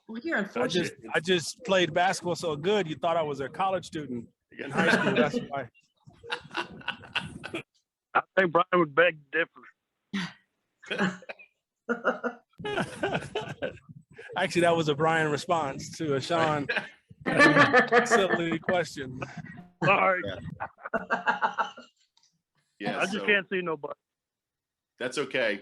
Well, you're unfortunate. I just played basketball so good, you thought I was a college student in high school. That's why. I think Brian would beg to differ. Actually, that was a Brian response to a Sean silly question. Sorry. Yeah, I just can't see nobody. That's okay.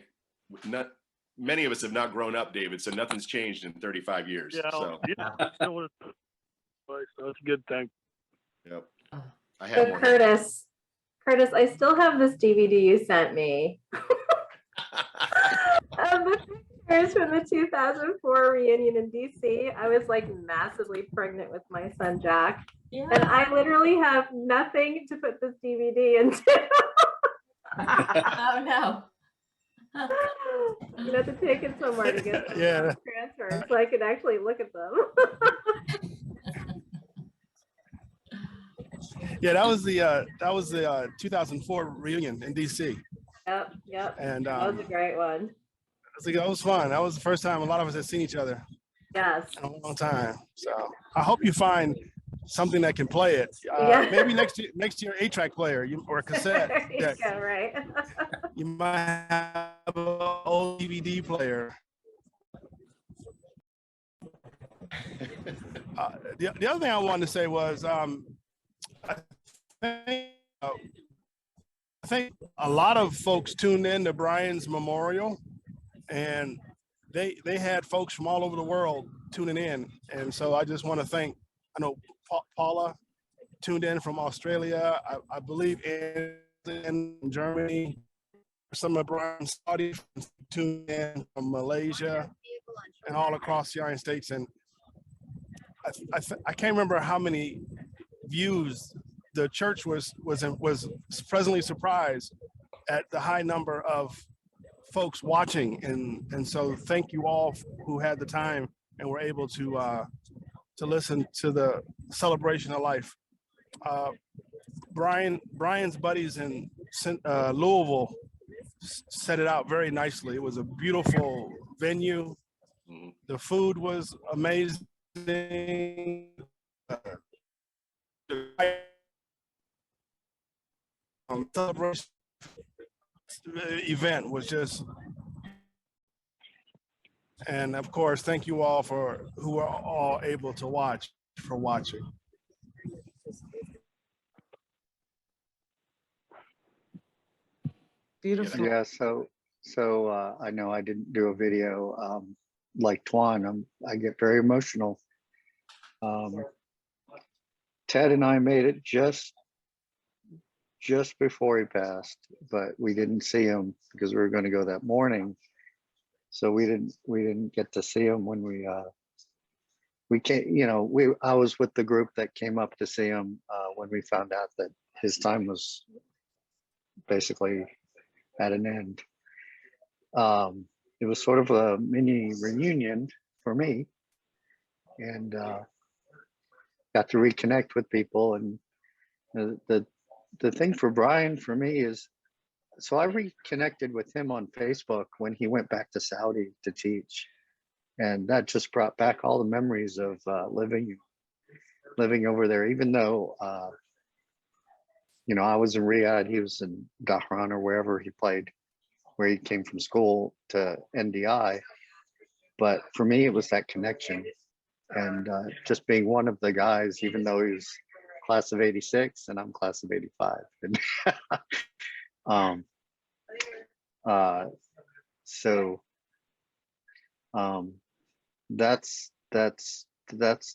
Many of us have not grown up, David, so nothing's changed in 35 years. Yeah, so that's a good thing. Yep. I have more. Curtis, I still have this DVD you sent me. The pictures from the 2004 reunion in DC. I was like massively pregnant with my son Jack, and I literally have nothing to put this DVD into. Oh no. You have to take it somewhere to get them transferred so I can actually look at them. Yeah, that was the 2004 reunion in DC. Yep. And That was a great one. that was fun. That was the first time a lot of us had seen each other Yes. in a long time. So I hope you find something that can play it. Yeah. Maybe next year 8-track player or a cassette. There you deck. go, right? You might have an old DVD player. The other thing I wanted to say was I think a lot of folks tuned in to Brian's memorial, and they had folks from all over the world tuning in. And so I just want to thank, I know Paula tuned in from Australia, I believe in Germany, some of Brian's audience tuned in from Malaysia and all across the United States. And I can't remember how many views. The church was pleasantly surprised at the high number of folks watching, and so thank you all who had the time and were able to listen to the celebration of life. Brian's buddies in Louisville set it out very nicely. It was a beautiful venue. The food was amazing. Celebration event was just, and of course, thank you all who are all able to watch for watching. Beautiful. Yeah, so I know I didn't do a video like Twan. I get very emotional. Ted and I made it just before he passed, but we didn't see him because we were going to go that morning. So we didn't get to see him when we came. I was with the group that came up to see him when we found out that his time was basically at an end. It was sort of a mini reunion for me, and got to reconnect with people. And the thing for Brian for me is, so I reconnected with him on Facebook when he went back to Saudi to teach, and that just brought back all the memories of living over there. Even though I was in Riyadh, he was in Dhahran or wherever he played, where he came from school to NDI. But for me, it was that connection, and just being one of the guys, even though he was class of '86 and I'm class of '85. That's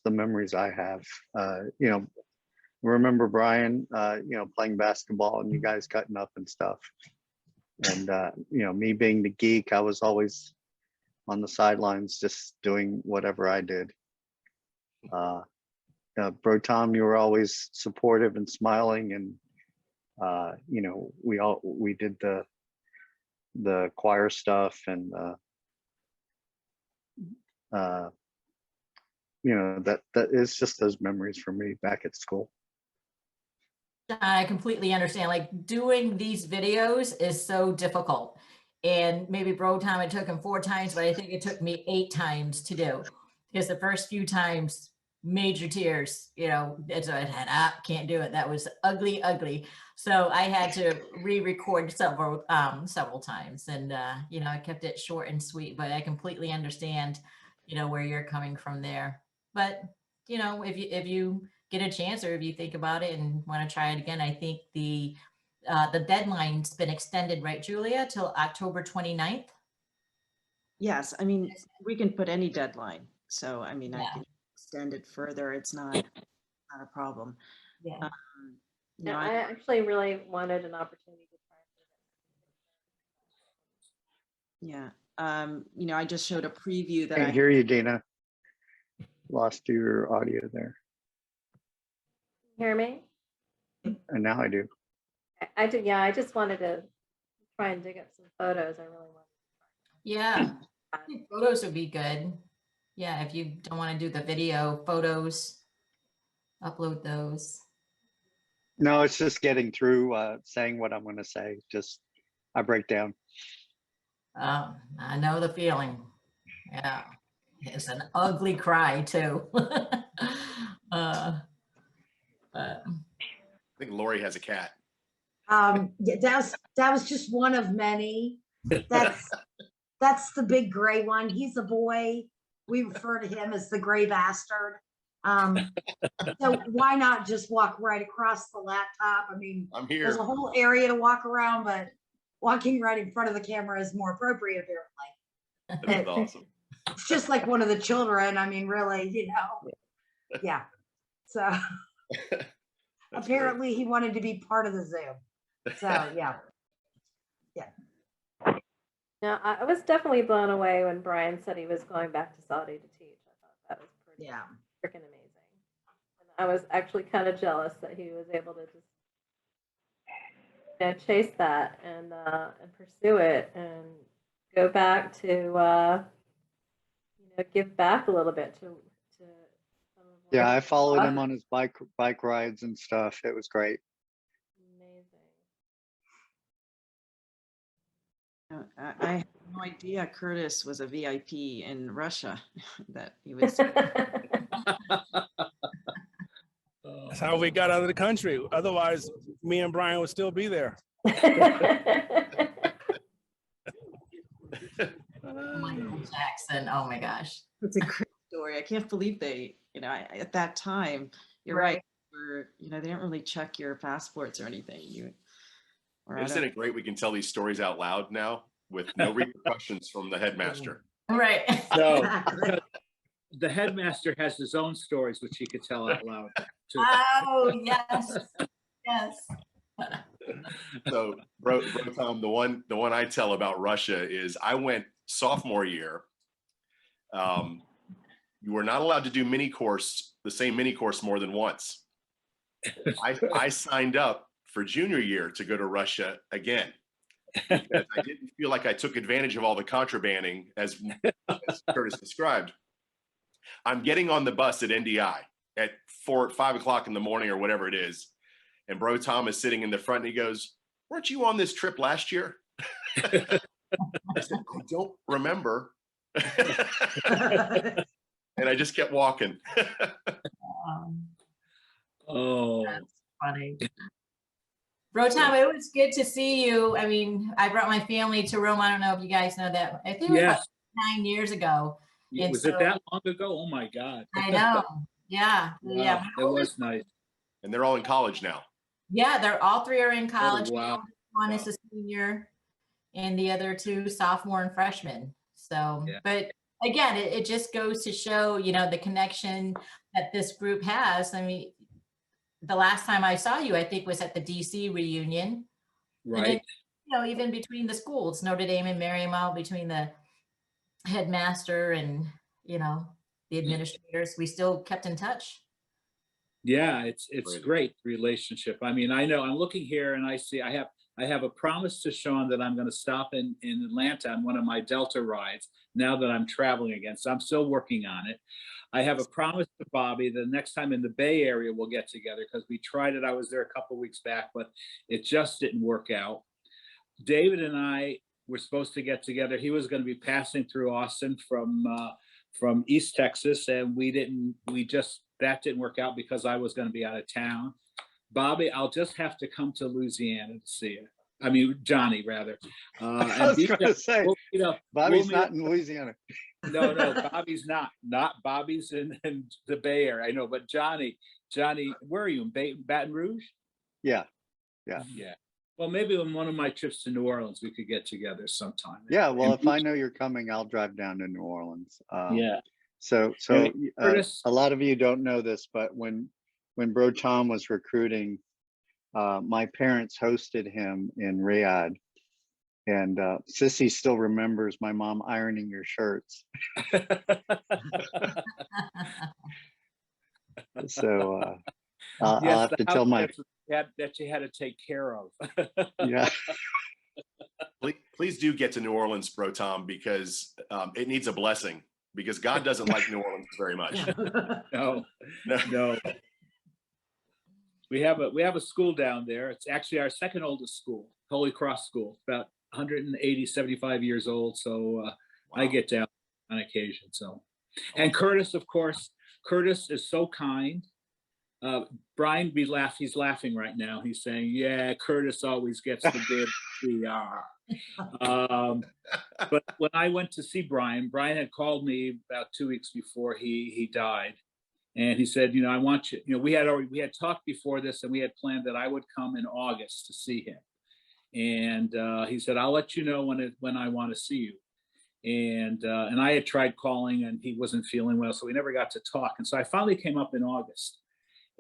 the memories I have. Remember Brian, playing basketball and you guys cutting up and stuff. And me being the geek, I was always on the sidelines just doing whatever I did. Bro Tom, you were always supportive and smiling, and we did the choir stuff, and that is just those memories for me back at school. I completely understand. Like, doing these videos is so difficult. And maybe Bro Tom, it took him 4 times, but I think it took me 8 times to do. Because the first few times, major tears, and so I had, can't do it. That was ugly. So I had to re-record several times, and I kept it short and sweet, but I completely understand, where you're coming from there. But, if you get a chance, or if you think about it and want to try it again, I think the deadline's been extended, right, Giulia, till October 29th? Yes, I mean, we can put any deadline. So, I mean, Yeah. I can extend it further. It's not a problem. Yeah. I actually really wanted an opportunity to try. Yeah. I just showed a preview that Can't hear you, Dana. Lost your audio there. Hear me? And now I do. I do. Yeah, I just wanted to try and dig up some photos. I really wanted. Yeah, I think photos would be good. Yeah, if you don't want to do the video, photos, upload those. No, it's just getting through saying what I'm going to say. Just I break down. I know the feeling. Yeah, it's an ugly cry too. I think Lori has a cat. Yeah, that was just one of many. That's the big gray one. He's a boy. We refer to him as the gray bastard. So why not just walk right across the laptop? I mean, I'm here. There's a whole area to walk around, but walking right in front of the camera is more appropriate, apparently. That's awesome. It's just like one of the children. I mean, really, you know. Yeah. So apparently he wanted to be part of the Zoom. So yeah. Yeah. Yeah, I was definitely blown away when Brian said he was going back to Saudi to teach. I thought that was pretty freaking amazing. And I was actually kind of jealous that he was able to just, you know, chase that and pursue it and go back to you know, give back a little bit to Yeah, I followed him on his bike rides and stuff. It was great. I had no idea Curtis was a VIP in Russia. That he was. That's how we got out of the country. Otherwise, me and Brian would still be there. Michael Jackson. Oh my gosh. It's a great story. I can't believe they, you know, at that time, you're right. You know, they didn't really check your passports or anything. Isn't it great we can tell these stories out loud now with no repercussions from the headmaster? Right. So the headmaster has his own stories, which he could tell out loud too. Oh yes, yes. So, bro Tom, the one I tell about Russia is I went sophomore year. You were not allowed to do the same mini course more than once. I signed up for junior year to go to Russia again because I didn't feel like I took advantage of all the contrabanding as Curtis described. I'm getting on the bus at NDI at 5 o'clock in the morning or whatever it is. And bro Tom is sitting in the front and he goes, "Weren't you on this trip last year?" I said, "I don't remember." And I just kept walking. Oh, that's funny. Bro Tom, it was good to see you. I mean, I brought my family to Rome. I don't know if you guys know that. I think it was about 9 years ago. Was it that long ago? Oh my God. I know. Yeah. Wow, Yeah. it was nice. And they're all in college now. Yeah, they're all three are in college. Oh, wow. One is a senior and the other two sophomore and freshman. So, but again, it just goes to show, you know, the connection that this group has. I mean, the last time I saw you, I think, was at the DC reunion. Right. And then, you know, even between the schools, Notre Dame and Marymount, between the headmaster and, you know, the administrators, we still kept in touch. Yeah, it's great relationship. I mean, I know I'm looking here and I see I have a promise to Sean that I'm going to stop in Atlanta on one of my Delta rides now that I'm traveling again. So I'm still working on it. I have a promise to Bobby the next time in the Bay Area we'll get together because we tried it. I was there a couple of weeks back, but it just didn't work out. David and I were supposed to get together. He was going to be passing through Austin from East Texas, and that didn't work out because I was going to be out of town. Bobby, I'll just have to come to Louisiana to see you. I mean, Johnny, rather. I was going to say, Bobby's not in Louisiana. No, Bobby's not. Not Bobby's in the Bay Area. I know, but Johnny, where are you? In Baton Rouge? Yeah. Well, maybe on one of my trips to New Orleans, we could get together sometime. Yeah, well, if I know you're coming, I'll drive down to New Orleans. So Curtis, a lot of you don't know this, but when Bro Tom was recruiting, my parents hosted him in Riyadh. And Sissy still remembers my mom ironing your shirts. So I'll have to tell my that you had to take care of. Yeah. Please do get to New Orleans, Bro Tom, because it needs a blessing. Because God doesn't like New Orleans very much. No. We have a school down there. It's actually our second oldest school, Holy Cross School, about 180, 75 years old. So I get down on occasion. So, and Curtis, of course, Curtis is so kind. Brian, he's laughing right now. He's saying, yeah, Curtis always gets the good PR. But when I went to see Brian had called me about 2 weeks before he died. And he said, I want you, we had talked before this, and we had planned that I would come in August to see him. And he said, I'll let you know when I want to see you. And I had tried calling, and he wasn't feeling well, so we never got to talk. And so I finally came up in August,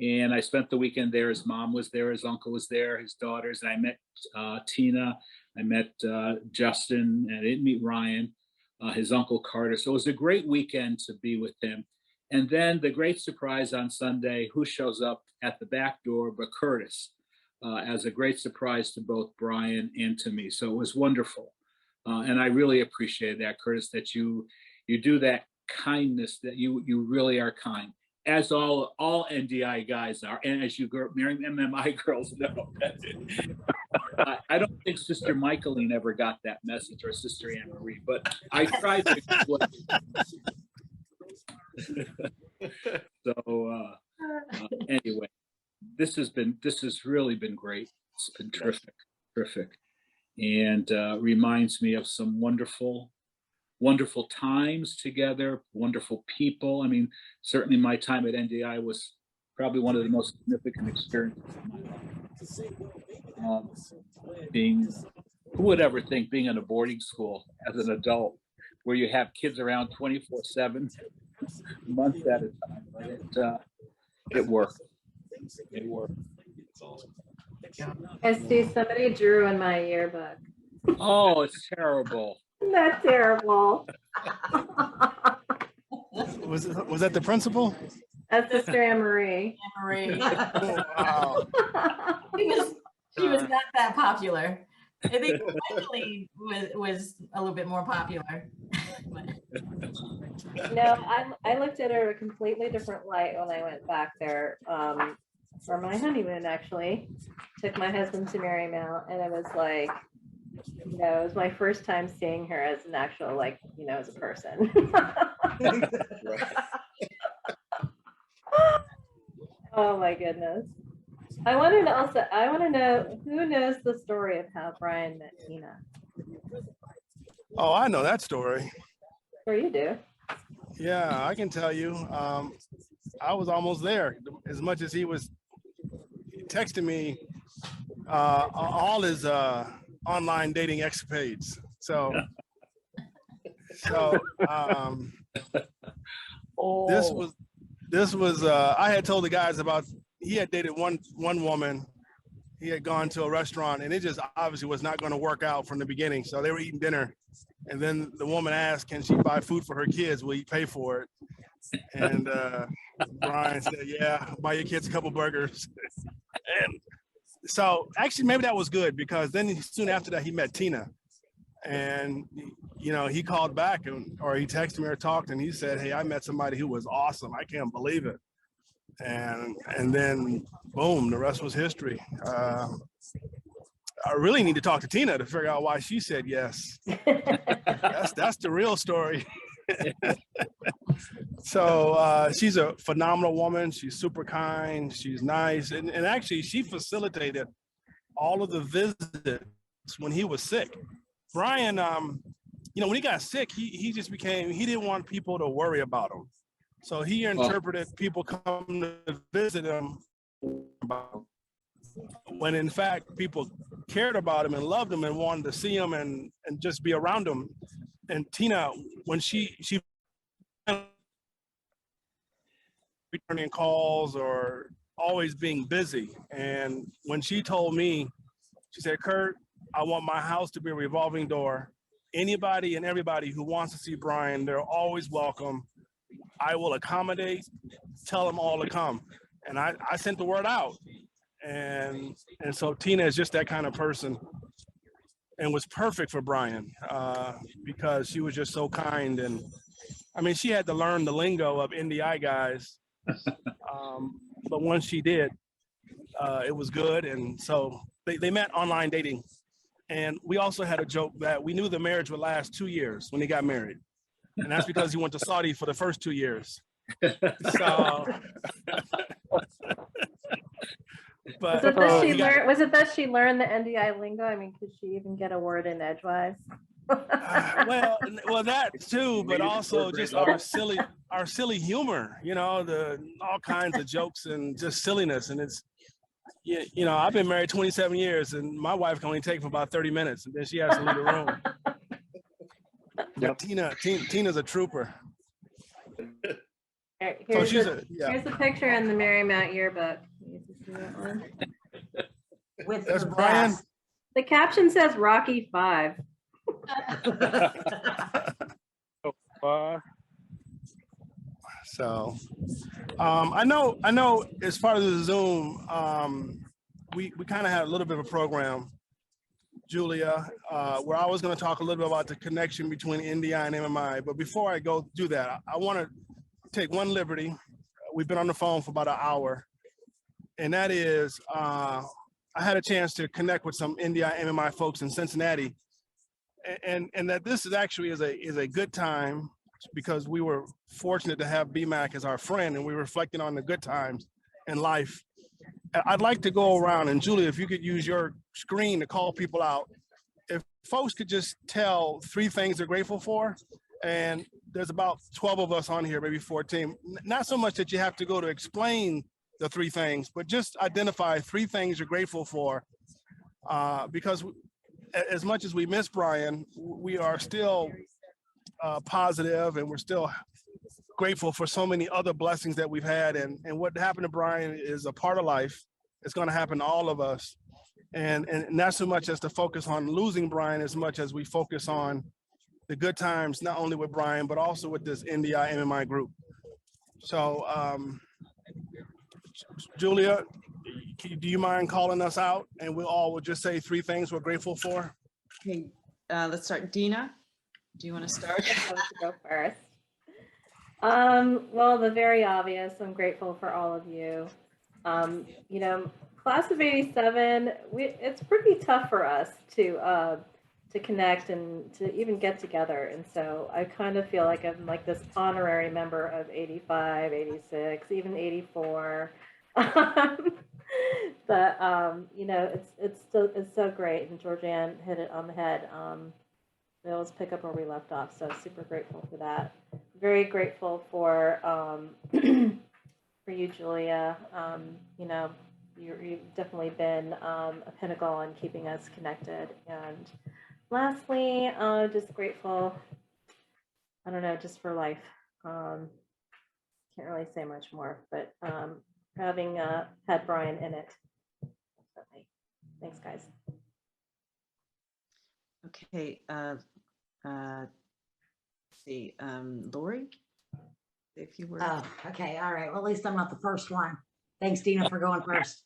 and I spent the weekend there. His mom was there, his uncle was there, his daughters, and I met Tina, I met Justin, and I didn't meet Ryan, his uncle Carter. So it was a great weekend to be with him. And then the great surprise on Sunday, who shows up at the back door but Curtis, as a great surprise to both Brian and to me. So it was wonderful. And I really appreciate that, Curtis, that you do that kindness, that you really are kind, as all NDI guys are, and as you MMI girls know. I don't think Sister Michaeline ever got that message, or Sister Anne Marie, but I tried to explain. So anyway, this has really been great. It's been terrific, and reminds me of some wonderful times together, wonderful people. I mean, certainly my time at NDI was probably one of the most significant experiences of my life. Who would ever think being in a boarding school as an adult, where you have kids around 24/7, months at a time, but it worked. It worked. I see somebody drew in my yearbook. Oh, it's terrible. Not terrible. Was that the principal? That's Sister Anne Marie. Anne Marie. Wow. She was not that popular. I think Michaeline was a little bit more popular. No, I looked at her a completely different light when I went back there for my honeymoon, actually. Took my husband to Marymount, and it was like, it was my first time seeing her as an actual, as a person. Oh my goodness. I want to know who knows the story of how Brian met Tina. Oh, I know that story. Sure you do. Yeah, I can tell you. I was almost there. As much as he was texting me all his online dating escapades. So this was I had told the guys about, he had dated one woman. He had gone to a restaurant, and it just obviously was not going to work out from the beginning. So they were eating dinner, and then the woman asked, can she buy food for her kids? Will you pay for it? And Brian said, yeah, I'll buy your kids a couple burgers. And so actually maybe that was good, because then soon after that he met Tina, and he called back, or he texted me or talked, and he said, hey, I met somebody who was awesome. I can't believe it. And then boom, the rest was history. I really need to talk to Tina to figure out why she said yes. That's the real story. So she's a phenomenal woman. She's super kind. She's nice. And actually, she facilitated all of the visits when he was sick. Brian, when he got sick, he just became, he didn't want people to worry about him. So he interpreted people coming to visit him when in fact people cared about him and loved him and wanted to see him and just be around him. And Tina, when she returning calls or always being busy. And when she told me, she said, Kurt, I want my house to be a revolving door. Anybody and everybody who wants to see Brian, they're always welcome. I will accommodate, tell them all to come. And I sent the word out. And so Tina is just that kind of person, and was perfect for Brian because she was just so kind. And I mean, she had to learn the lingo of NDI guys. But once she did, it was good. And so they met online dating. And we also had a joke that we knew the marriage would last 2 years when they got married. And that's because he went to Saudi for the first 2 years. So, but Was it that she learned the NDI lingo? I mean, could she even get a word in edgewise? well, that too, but also just our silly humor, you know, all kinds of jokes and just silliness. And it's, you know, I've been married 27 years and my wife can only take for about 30 minutes and then she has to leave the room. But Tina's a trooper. Here's a picture in the Marymount yearbook. You get to see that one. That's Brian. The caption says Rocky 5. So I know as part of the Zoom, we kind of had a little bit of a program, Giulia, where I was going to talk a little bit about the connection between NDI and MMI. But before I go do that, I want to take one liberty. We've been on the phone for about an hour, and that is I had a chance to connect with some NDI MMI folks in Cincinnati, and that this is actually is a good time because we were fortunate to have BMAC as our friend, and we were reflecting on the good times in life. I'd like to go around, and Giulia, if you could use your screen to call people out, if folks could just tell 3 things they're grateful for, and there's about 12 of us on here, maybe 14. Not so much that you have to go to explain the 3 things, but just identify 3 things you're grateful for, because as much as we miss Brian, we are still positive, and we're still grateful for so many other blessings that we've had. And what happened to Brian is a part of life. It's going to happen to all of us. And not so much as to focus on losing Brian as much as we focus on the good times, not only with Brian, but also with this NDI MMI group. So, Giulia, do you mind calling us out? And we all will just say 3 things we're grateful for. Okay, let's start. Dina, do you want to start? I want to go first. Well, the very obvious, I'm grateful for all of you. You know, class of 87, it's pretty tough for us to connect and to even get together. And so I kind of feel like I'm like this honorary member of 85, 86, even 84. But, you know, it's so great. And Georgianne hit it on the head. We always pick up where we left off. So super grateful for that. Very grateful for you, Giulia. You know, you've definitely been a pinnacle in keeping us connected. And lastly, just grateful, I don't know, just for life. Can't really say much more, but having had Brian in it. Definitely. Thanks, guys. Okay, see, Lori, if you were. Oh, okay, all right. Well, at least I'm not the first one. Thanks, Dina, for going first.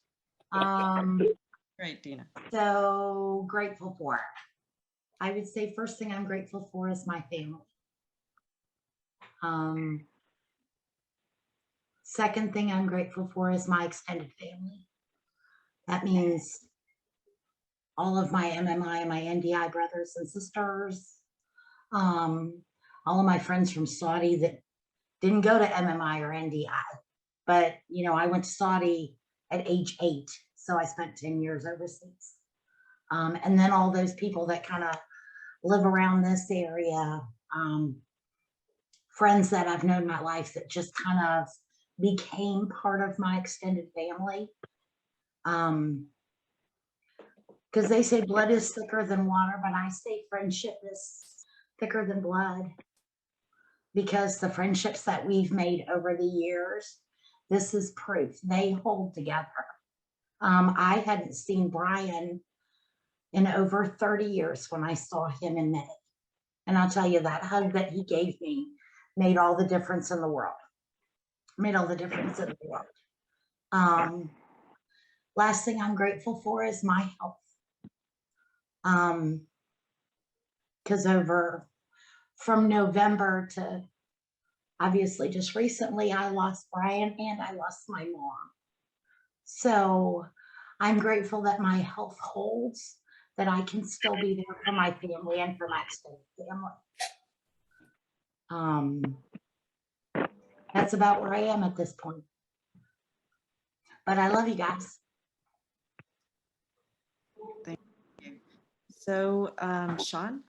Great, Dina. So grateful for. I would say first thing I'm grateful for is my family. Second thing I'm grateful for is my extended family. That means all of my MMI and my NDI brothers and sisters, all of my friends from Saudi that didn't go to MMI or NDI, but you know, I went to Saudi at age 8, so I spent 10 years overseas. And then all those people that kind of live around this area, friends that I've known my life that just kind of became part of my extended family. Because they say blood is thicker than water, but I say friendship is thicker than blood. Because the friendships that we've made over the years, this is proof they hold together. I hadn't seen Brian in over 30 years when I saw him in May. And I'll tell you, that hug that he gave me made all the difference in the world. Made all the difference in the world. Last thing I'm grateful for is my health. Because from November to obviously just recently, I lost Brian and I lost my So I'm grateful that my health holds, that I can still be there for my family and for my extended family. That's about where I am at this point. But I love you guys. Thank you. So, Sean,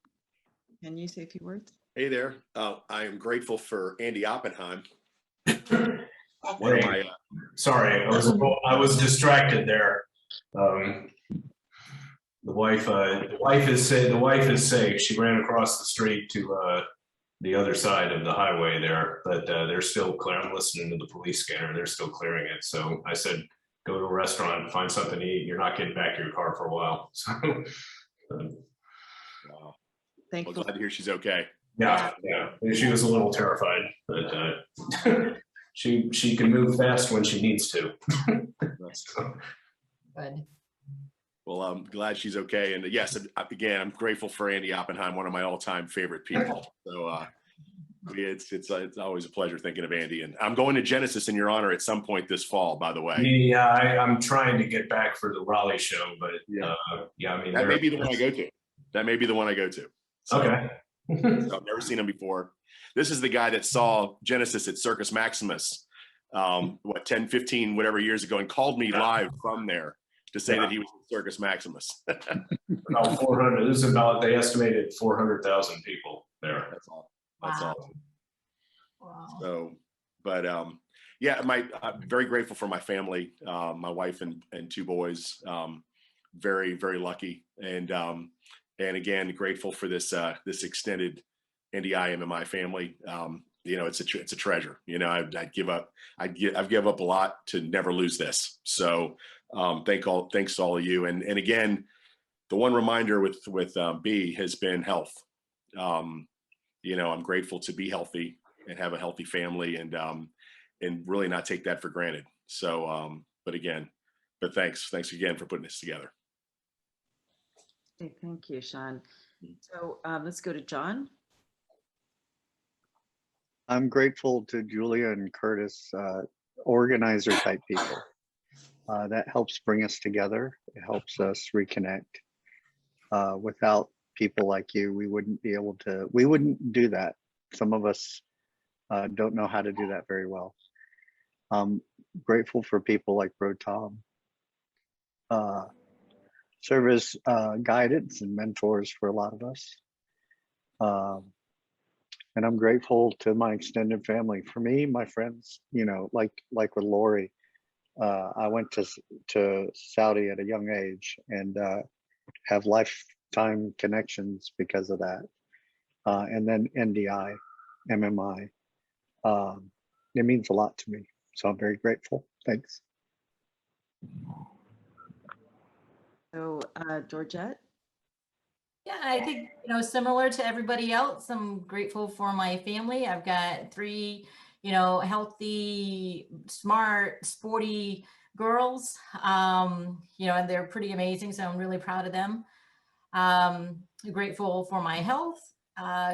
can you say a few words? Hey there. I am grateful for Andy Oppenheim. One of my, Sorry, I was distracted there. The wife is safe. She ran across the street to the other side of the highway there, but they're still clearing. I'm listening to the police scanner. They're still clearing it. So I said, go to a restaurant and find something to eat. You're not getting back to your car for a while. So, wow. Thank you. Glad to hear she's okay. Yeah. She was a little terrified, but she can move fast when she needs to. So. Good. Well, I'm glad she's okay. And yes, again, I'm grateful for Andy Oppenheim, one of my all-time favorite people. So it's always a pleasure thinking of Andy. And I'm going to Genesis in your honor at some point this fall, by the way. Yeah, I'm trying to get back for the Raleigh show, but I mean, that may be the one I go to. That may be the one I go to. So, okay. So I've never seen him before. This is the guy that saw Genesis at Circus Maximus, 10, 15, whatever years ago, and called me live from there to say that he was at Circus Maximus. About 400. This is about, they estimated 400,000 people there. That's all. That's Wow. awesome. Wow. So, but yeah, I'm very grateful for my family, my wife and two boys. Very, very lucky, and again, grateful for this this extended NDI MMI family. You know, it's a treasure. You know, I've given up a lot to never lose this. So thanks to all of you. And again, the one reminder with B has been health. You know, I'm grateful to be healthy and have a healthy family, and really not take that for granted. So, but thanks again for putting this together. Okay, thank you, Sean. So let's go to John. I'm grateful to Giulia and Curtis, organizer type people. That helps bring us together. It helps us reconnect. Without people like you, we wouldn't do that. Some of us don't know how to do that very well. I'm grateful for people like Bro Tom. Serve as guidance and mentors for a lot of us. And I'm grateful to my extended family. For me, my friends, you know, like with Lori, I went to Saudi at a young age and have lifetime connections because of that. And then NDI, MMI, it means a lot to me. So I'm very grateful. Thanks. So Georgette. Yeah, I think, you know, similar to everybody else, I'm grateful for my family. I've got 3, you know, healthy, smart, sporty girls, you know, and they're pretty amazing. So I'm really proud of them. Grateful for my health,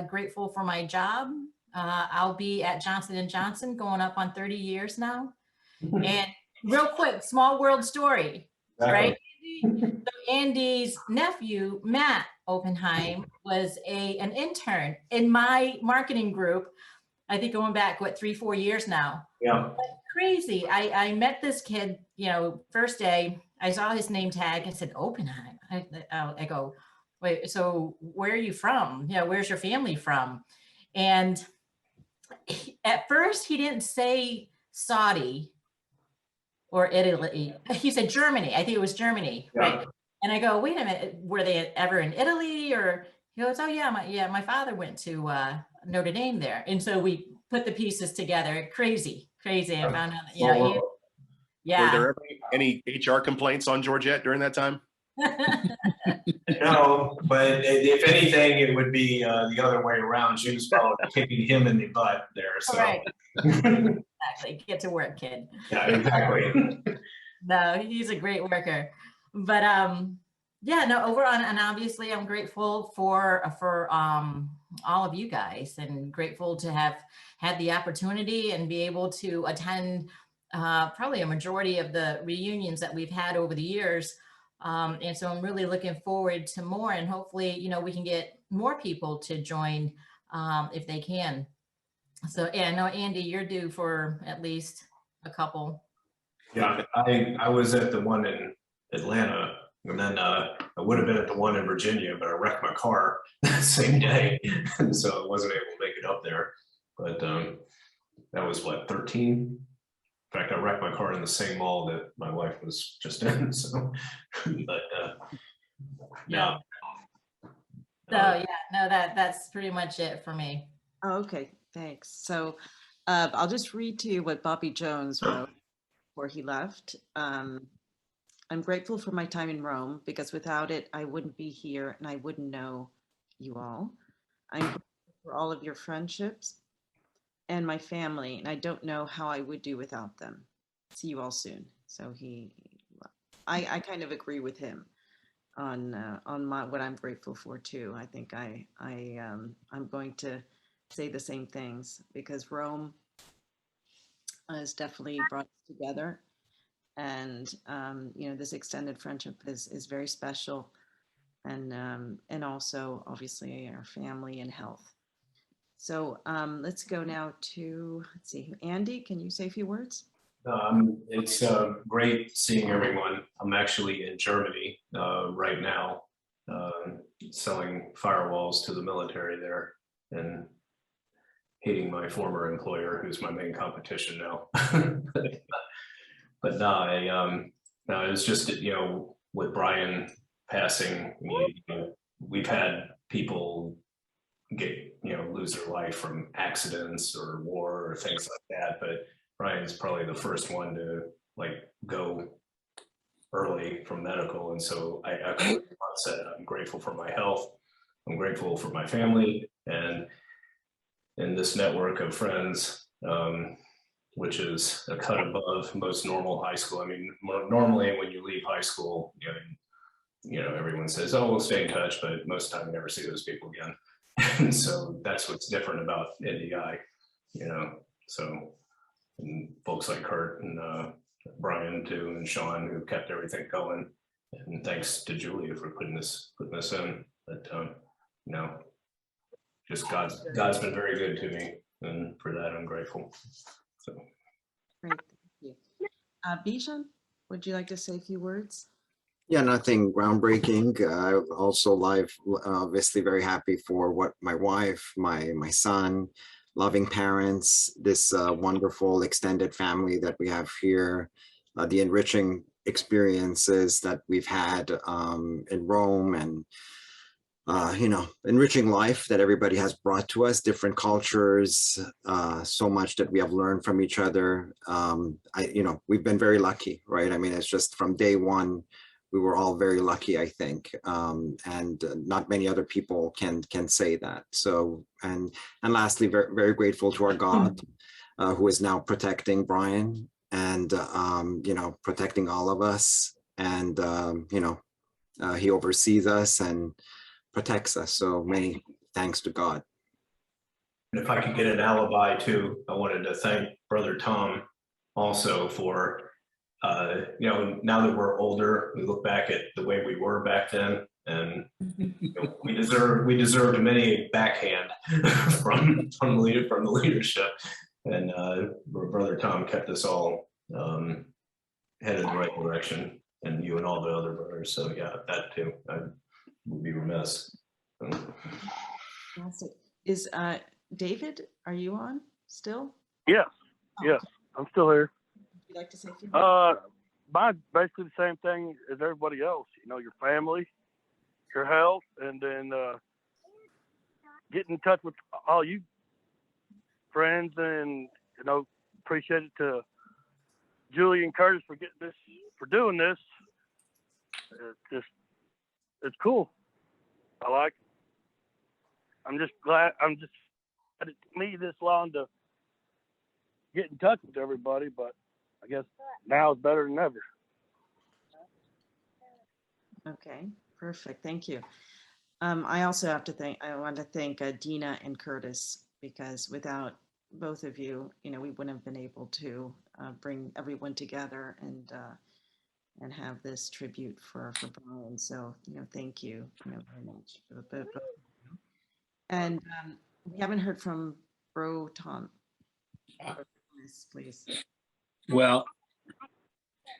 grateful for my job. I'll be at Johnson & Johnson going up on 30 years now. And real quick, small world story, right? So Andy's nephew, Matt Oppenheim, was an intern in my marketing group. I think going back, 3-4 years now. Yeah. Crazy. I met this kid, you know, first day, I saw his name tag. I said, Oppenheim. I go, wait, so where are you from? You know, where's your family from? And at first he didn't say Saudi or Italy. He said Germany. I think it was Germany, right? And I go, wait a minute, were they ever in Italy? Or he goes, oh yeah, my father went to Notre Dame there. And so we put the pieces together. Crazy. I found out, you know, yeah. Were there ever any HR complaints on Georgette during that time? No, but if anything, it would be the other way around. She was probably kicking him in the butt there. So. Right. Exactly. Get to work, kid. Yeah, exactly. No, he's a great worker. But yeah, no, overall, and obviously I'm grateful for all of you guys, and grateful to have had the opportunity and be able to attend probably a majority of the reunions that we've had over the years. And so I'm really looking forward to more, and hopefully, you know, we can get more people to join if they can. So yeah, I know Andy, you're due for at least a couple. Yeah, I was at the one in Atlanta, and then I would have been at the one in Virginia, but I wrecked my car that same day, and so I wasn't able to make it up there. But that was what, 13? In fact, I wrecked my car in the same mall that my wife was just in. So, but yeah. So yeah, no, that's pretty much it for me. Oh, okay, thanks. So I'll just read to you what Bobby Jones wrote before he left. I'm grateful for my time in Rome because without it, I wouldn't be here and I wouldn't know you all. I'm grateful for all of your friendships and my family, and I don't know how I would do without them. See you all soon. So I kind of agree with him on what I'm grateful for too. I think I'm going to say the same things because Rome has definitely brought us together, and you know, this extended friendship is very special, and also obviously our family and health. So let's go now to, let's see, Andy, can you say a few words? It's great seeing everyone. I'm actually in Germany right now, selling firewalls to the military there, and hating my former employer, who's my main competition now. But no, it was just, you know, with Brian passing, we've had people get, you know, lose their life from accidents or war or things like that, but Brian's probably the first one to like go early from medical. And so I said, I'm grateful for my health. I'm grateful for my family and this network of friends, which is a cut above most normal high school. I mean, normally when you leave high school, you know, everyone says, oh, we'll stay in touch, but most of the time you never see those people again. And so that's what's different about NDI, you know. So and folks like Kurt and Brian too, and Sean, who kept everything going. And thanks to Giulia for putting this in. But you know, just God's been very good to me, and for that I'm grateful. So Great, thank you. Bijan, would you like to say a few words? Yeah, nothing groundbreaking. Also obviously very happy for what my wife, my son, loving parents, this wonderful extended family that we have here, the enriching experiences that we've had in Rome, and you know, enriching life that everybody has brought to us, different cultures, so much that we have learned from each other. You know, we've been very lucky, right? I mean, it's just from day one, we were all very lucky, I think, and not many other people can say that. So, and lastly, very, very grateful to our God, who is now protecting Brian and you know, protecting all of us, and you know, he oversees us and protects us. So many thanks to God. if I could get an alibi too, I wanted to thank Brother Tom also for you know, now that we're older, we look back at the way we were back then, and you know, we deserved many backhand from the leadership, and Brother Tom kept us all headed in the right direction, and you and all the other brothers. So yeah, that too, I would be remiss. Is David, are you on still? Yes, Oh, yes, okay. I'm still here. Would you like to say a few? Mine basically the same thing as everybody else. You know, your family, your health, and then get in touch with all you friends, and you know, appreciate it to Julie and Curtis for doing this. It's cool. I like it. I'm just glad it took me this long to get in touch with everybody, but I guess now is better than ever. Okay, perfect. Thank you. I also have to I want to thank Dina and Curtis, because without both of you, we wouldn't have been able to bring everyone together and have this tribute for Brian. So, thank you, very much for the both of you. And we haven't heard from Bro Tom. Please. Well,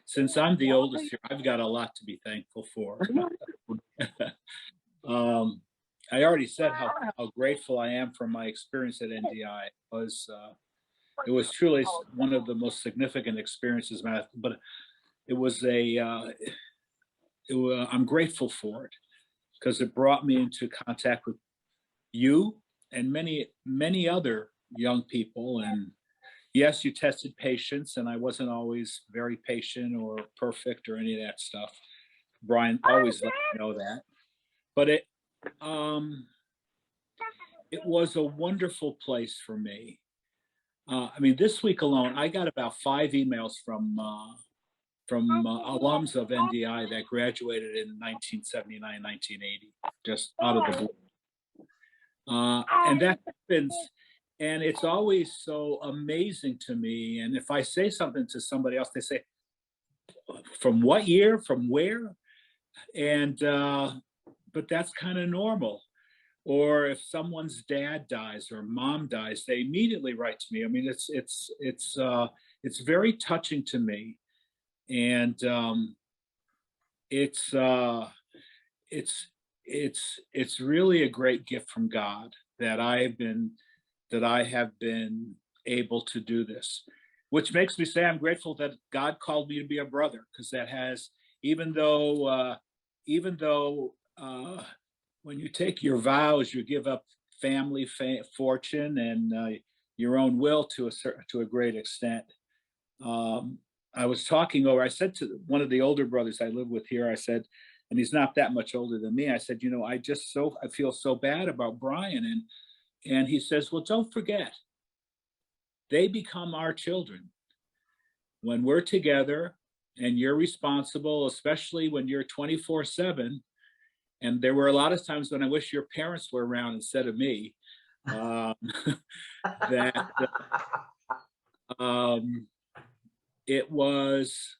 since I'm the oldest here, I've got a lot to be thankful for. I already said how grateful I am for my experience at NDI. It was truly one of the most significant experiences, but it was I'm grateful for it because it brought me into contact with you and many other young people. And yes, you tested patience, and I wasn't always very patient or perfect or any of that stuff. Brian always let me know that. But it was a wonderful place for me. I mean, this week alone, I got about 5 emails from alums of NDI that graduated in 1979, 1980, just out of the blue. And that happens, and it's always so amazing to me. And if I say something to somebody else, they say, "From what year? From where?" And but that's kind of normal. Or if someone's dad dies or mom dies, they immediately write to me. I mean, it's very touching to me, and it's really a great gift from God that I have been able to do this, which makes me say I'm grateful that God called me to be a brother, because that has, even though when you take your vows, you give up family, fortune, and your own will to a great extent. I said to one of the older brothers I live with here, I said, and he's not that much older than me, I said, I feel so bad about Brian. And he says, well, don't forget, they become our children. When we're together and you're responsible, especially when you're 24/7, and there were a lot of times when I wish your parents were around instead of me, it was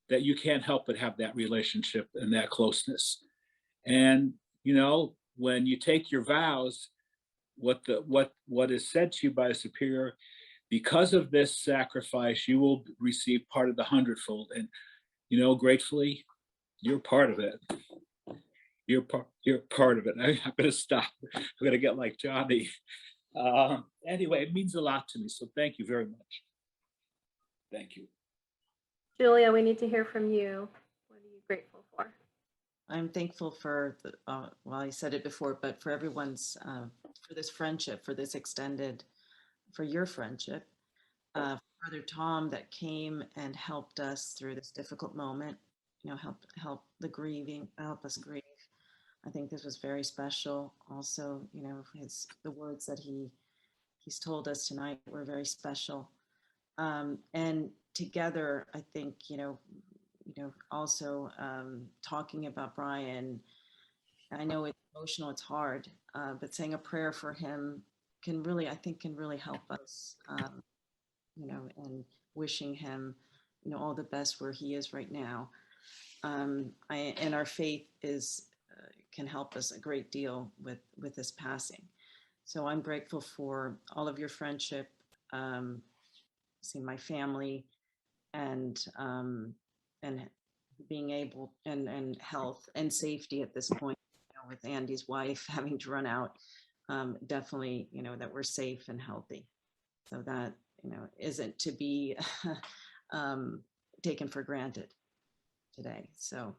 that you can't help but have that relationship and that closeness. And, when you take your vows, what is said to you by a superior, because of this sacrifice, you will receive part of the 100-fold. And, gratefully, you're part of it. You're part of it. I'm going to stop. I'm going to get like Johnny. Anyway, it means a lot to me. So thank you very much. Thank you. Giulia, we need to hear from you. What are you grateful for? I'm thankful for, well, I said it before, but for everyone's, for this friendship, for this extended, for your friendship, Brother Tom that came and helped us through this difficult moment, help the grieving, help us grieve. I think this was very special. Also, the words that he's told us tonight were very special. And together, I think, also talking about Brian, I know it's emotional, it's hard, but saying a prayer for him can really help us, and wishing him, all the best where he is right now. And our faith can help us a great deal with this passing. So I'm grateful for all of your friendship, seeing my family, and being able, and health and safety at this point, with Andy's wife having to run out, definitely, that we're safe and healthy. So that, isn't to be taken for granted today. So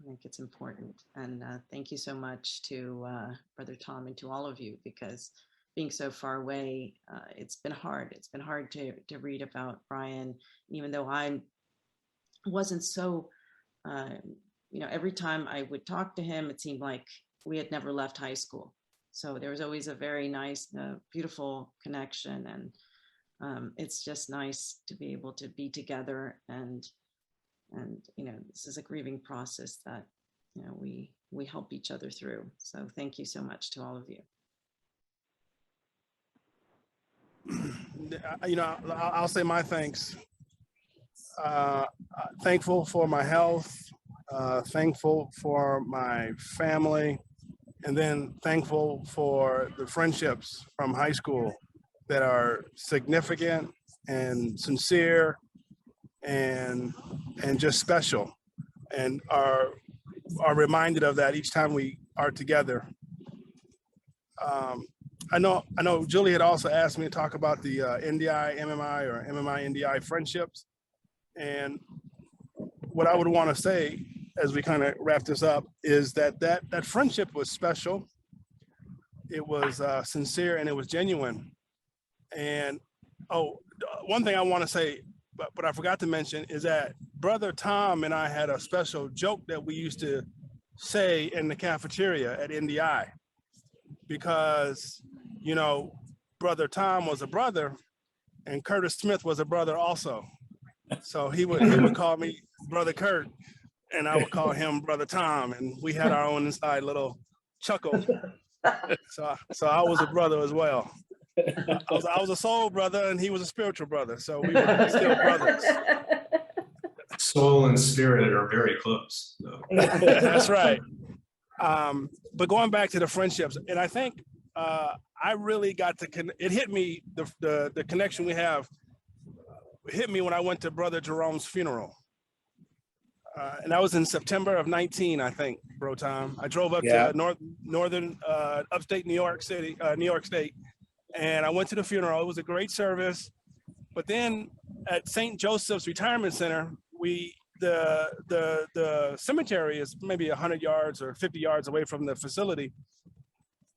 I think it's important. And thank you so much to Brother Tom and to all of you, because being so far away, it's been hard. It's been hard to read about Brian, even though I wasn't so, every time I would talk to him, it seemed like we had never left high school. So there was always a very nice, beautiful connection. And it's just nice to be able to be together. And this is a grieving process that, we help each other through. So thank you so much to all of you. you know, I'll say my thanks. Thankful for my health, thankful for my family, and then thankful for the friendships from high school that are significant and sincere and just special, and are reminded of that each time we are together. I know Julie had also asked me to talk about the NDI, MMI, or MMI, NDI friendships. And what I would want to say as we kind of wrap this up is that friendship was special. It was sincere and it was genuine. And one thing I want to say, but I forgot to mention, is that Brother Tom and I had a special joke that we used to say in the cafeteria at NDI, because, you know, Brother Tom was a brother and Curtis Smith was a brother also. So he would call me Brother Kurt and I would call him Brother Tom, and we had our own inside little chuckle. So I was a brother as well. I was a soul brother and he was a spiritual brother. So we were still brothers. Soul and spirit are very close. No. That's right. But going back to the friendships, and I think I really got to it hit me, the connection we have hit me when I went to Brother Jerome's funeral. And that was in September of 19, I think, Bro Tom. I drove up to northern upstate New York State, and I went to the funeral. It was a great service. But then at St. Joseph's Retirement Center, the cemetery is maybe 100 yards or 50 yards away from the facility.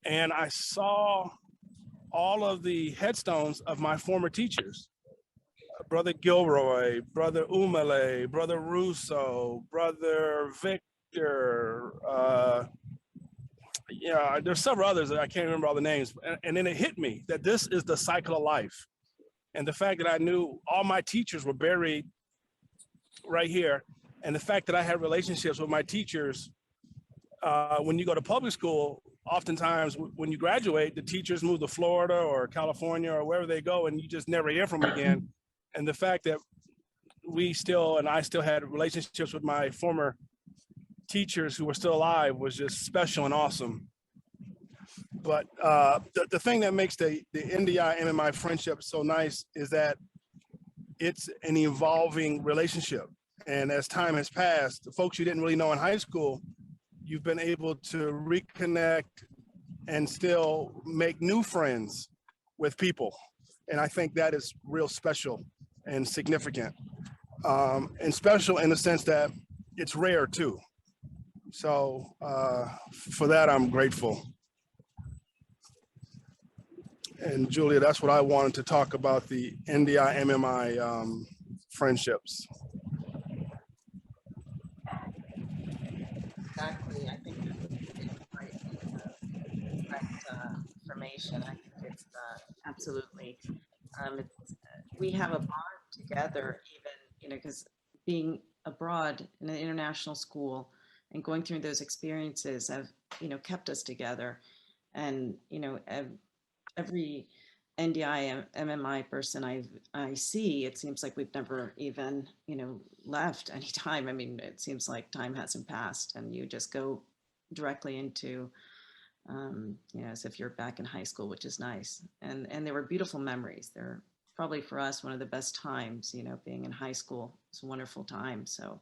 And I saw all of the headstones of my former teachers. Brother Gilroy, Brother Umale, Brother Russo, Brother Victor, yeah, there's several others that I can't remember all the names. And then it hit me that this is the cycle of life. And the fact that I knew all my teachers were buried right here, and the fact that I had relationships with my teachers. When you go to public school, oftentimes when you graduate, the teachers move to Florida or California or wherever they go, and you just never hear from them again. And the fact that I still had relationships with my former teachers who were still alive was just special and awesome. But the thing that makes the NDI MMI friendship so nice is that it's an evolving relationship. And as time has passed, the folks you didn't really know in high school, you've been able to reconnect and still make new friends with people. And I think that is real special and significant. And special in the sense that it's rare too. So for that, I'm grateful. And Julia, that's what I wanted to talk about, the NDI MMI friendships. Exactly. I think that's correct information. I think it's absolutely. We have a bond together, even, because being abroad in an international school and going through those experiences have, kept us together. And, every NDI, MMI person I see, it seems like we've never even, left any time. I mean, it seems like time hasn't passed, and you just go directly into, as if you're back in high school, which is nice. And there were beautiful memories. They're probably for us one of the best times, being in high school. It's a wonderful time. So,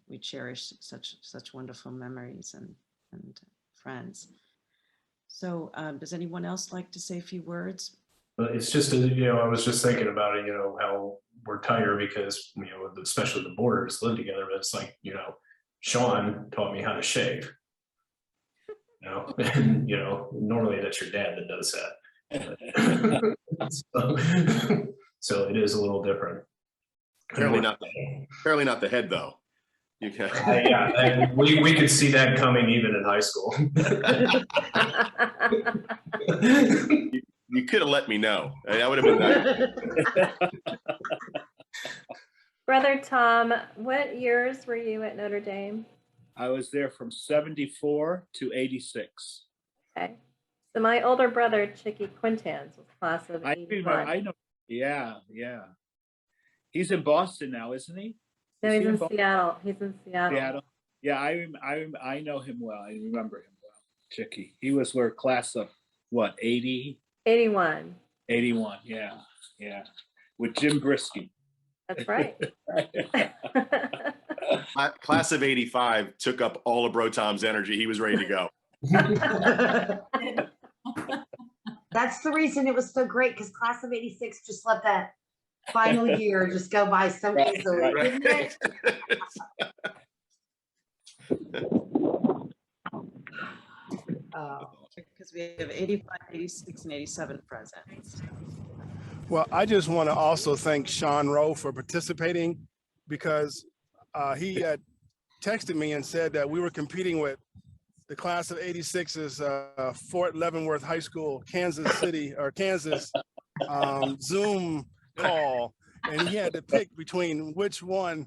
we cherish such wonderful memories and friends. So does anyone else like to say a few words? But it's just, I was just thinking about it, how we're tired because, especially the boarders live together. But it's like, Sean taught me how to shave. And, normally that's your dad that does that. So it is a little different. Apparently not the head though. You can. Yeah, we could see that coming even in high school. You could have let me know. That would have been nice. Brother Tom, what years were you at Notre Dame? I was there from 74 to 86. Okay. So my older brother, Chicky Quintans, was class of I 81. know. Yeah. He's in Boston now, isn't he? No, Is he's he in Boston? Seattle. He's in Seattle. Seattle. Yeah, I know him well. I remember him well. Chicky. He was where class of what, 80? 81. 81. Yeah. With Jim Brisky. That's right. Class of 85 took up all of Bro Tom's energy. He was ready to go. That's the reason it was so great, because class of 86 just let that final year just go by so easily, didn't it? Because we have 85, 86, and 87 present. Well, I just want to also thank Sean Rowe for participating, because he had texted me and said that we were competing with the class of 86's Fort Leavenworth High School, Kansas Zoom call, and he had to pick between which one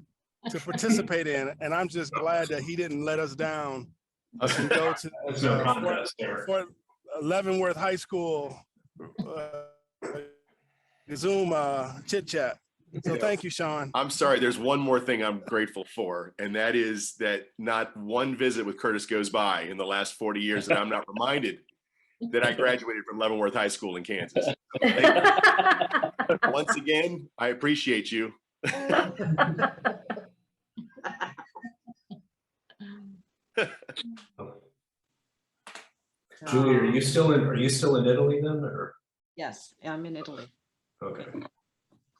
to participate in. And I'm just glad that he didn't let us down and go to Fort Leavenworth High School Zoom chit chat. So thank you, Sean. I'm sorry. There's one more thing I'm grateful for, and that is that not one visit with Curtis goes by in the last 40 years that I'm not reminded that I graduated from Leavenworth High School in Kansas. Once again, I appreciate you. Julia, are you still in Italy then, or? Yes, I'm in Italy, Okay.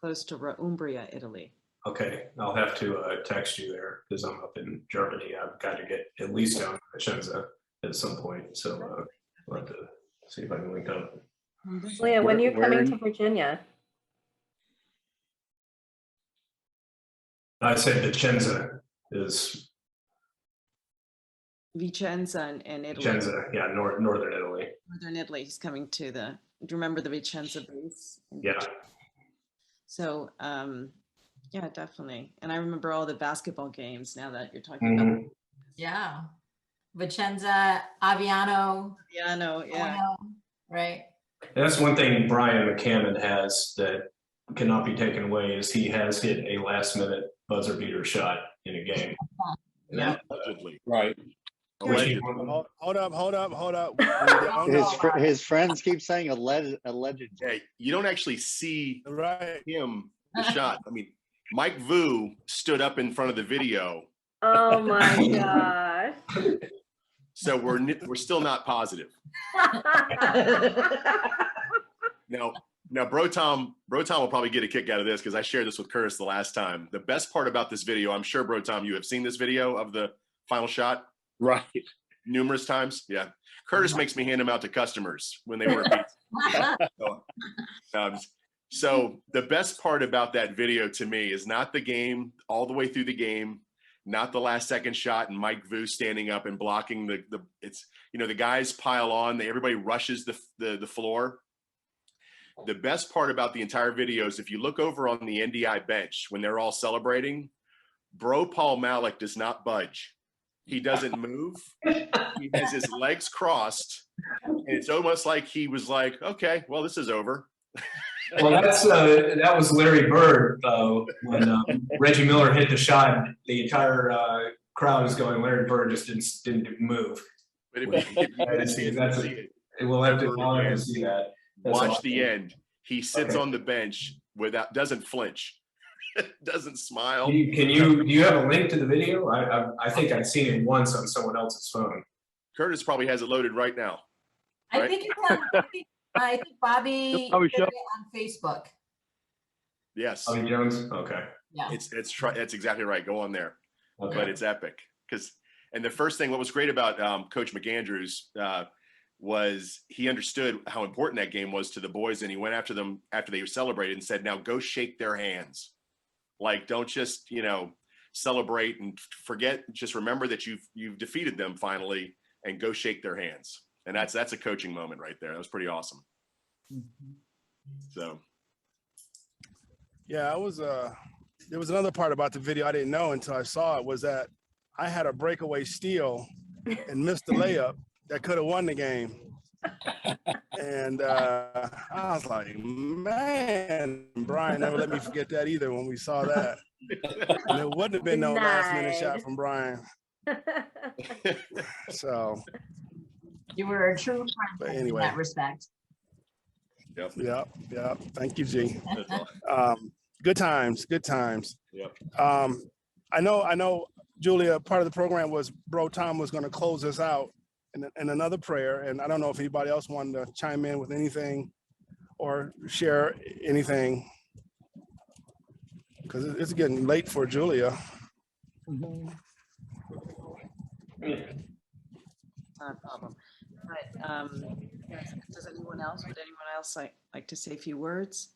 close to Umbria, Italy. Okay, I'll have to text you there because I'm up in Germany. I've got to get at least down to Vicenza at some point, so I'll have to see if I can link up. Leah, when are you coming to Virginia? I said Vicenza is Vicenza and Italy. Vicenza, yeah, northern Italy. Northern Italy. He's coming to do you remember the Vicenza base? Yeah. So, yeah, definitely. And I remember all the basketball games now that you're talking about. Yeah. Vicenza, Aviano. Aviano, yeah. Right. That's one thing Brian McCammon has that cannot be taken away is he has hit a last minute buzzer beater shot in a game. Yeah, allegedly. Right. Allegedly. Hold up. His friends keep saying alleged. Hey, you don't actually see right him the shot. I mean, Mike Vu stood up in front of the video. Oh my gosh. So we're still not positive. Now, Bro Tom will probably get a kick out of this because I shared this with Curtis the last time. The best part about this video, I'm sure, Bro Tom, you have seen this video of the final shot. Right. Numerous times. Yeah. Curtis makes me hand them out to customers when they order pizza. So the best part about that video to me is not the game all the way through the game, not the last second shot and Mike Vu standing up and blocking it's, the guys pile on, everybody rushes the floor. The best part about the entire video is if you look over on the NDI bench when they're all celebrating, Bro Paul Malik does not budge. He doesn't move. He has his legs crossed. And it's almost like he was like, okay, well, this is over. Well, that was Larry Bird when Reggie Miller hit the shot. The entire crowd is going. Larry Bird just didn't move. But I'll have to see that. Watch the end. He sits on the bench doesn't flinch, doesn't smile. Do you have a link to the video? I think I've seen it once on someone else's phone. Curtis probably has it loaded right now. I think it's on, I think Bobby put it on Facebook. Yes. Bobby Jones. Okay. Yeah. That's exactly right. Go on there. Okay. But it's epic and the first thing, what was great about Coach McAndrews was he understood how important that game was to the boys, and he went after them after they celebrated and said, "Now go shake their hands. Like, don't just celebrate and forget. Just remember that you've defeated them finally, and go shake their hands." And that's a coaching moment right there. That was pretty awesome. So, yeah, there was another part about the video I didn't know until I saw it, was that I had a breakaway steal and missed the layup that could have won the game. And I was like, man, Brian never let me forget that either when we saw that. And there wouldn't have been no last minute shot from Brian. So You were a true but friend in anyway. that respect. Yep. Thank you, G. That's awesome. Good times. Yep. I know, Julia, part of the program was Bro Tom was going to close us out in another prayer. And I don't know if anybody else wanted to chime in with anything or share anything, because it's getting late for Julia. Not a problem. But does anyone else, would anyone else like to say a few words?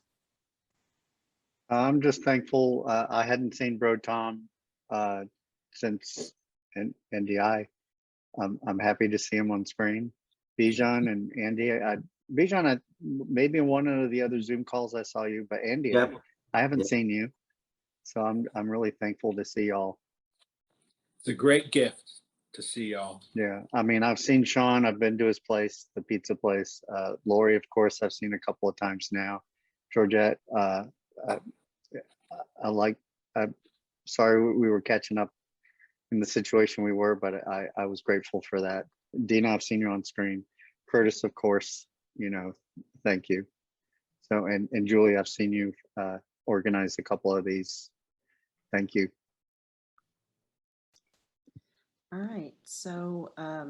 I'm just thankful. I hadn't seen Bro Tom since NDI. I'm happy to see him on screen. Bijan and Andy. Bijan, maybe in one of the other Zoom calls I saw you, but Andy, Yep. I haven't seen you. So I'm really thankful to see y'all. It's a great gift to see y'all. Yeah, I mean, I've seen Sean. I've been to his place, the pizza place. Lori, of course, I've seen a couple of times now. Georgette, sorry we were catching up in the situation we were, but I was grateful for that. Dina, I've seen you on screen. Curtis, of course, thank you. So, and Julie, I've seen you organize a couple of these. Thank you. All right, so I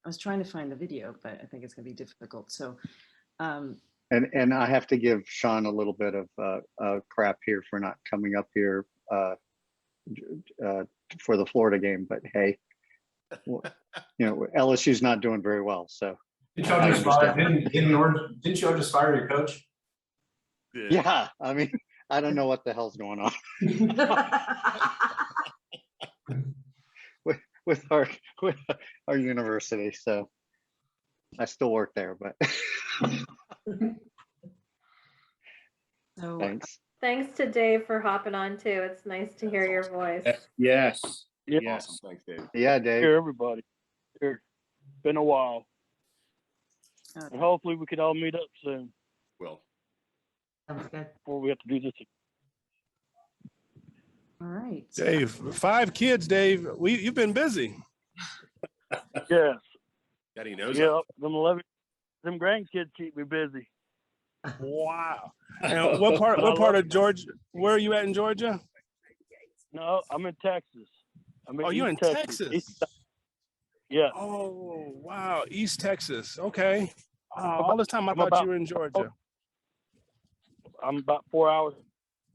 was trying to find the video, but I think it's gonna be difficult. So And I have to give Sean a little bit of crap here for not coming up here for the Florida game, but hey, LSU's not doing very well, so. Didn't y'all just fire? Didn't y'all just fire your coach? Yeah, I mean, I don't know what the hell's going on with our university. So I still work there, but so thanks. Thanks to Dave for hopping on too. It's nice to hear your voice. Yes. Awesome. Thanks, Dave. Yeah, Dave. Here, everybody. Here. Been a while. Okay. And hopefully we could all meet up soon. Well, Sounds good. Before we have to do this. all right. Dave, 5 kids, Dave. You've been busy. Yes. that he knows. Yep. Them grandkids keep me busy. Wow. And what part of Georgia? Where are you at in Georgia? No, I'm in Texas. You in Texas? Yeah. Oh, wow. East Texas. Okay. All this time I thought you were in Georgia. I'm about 4 hours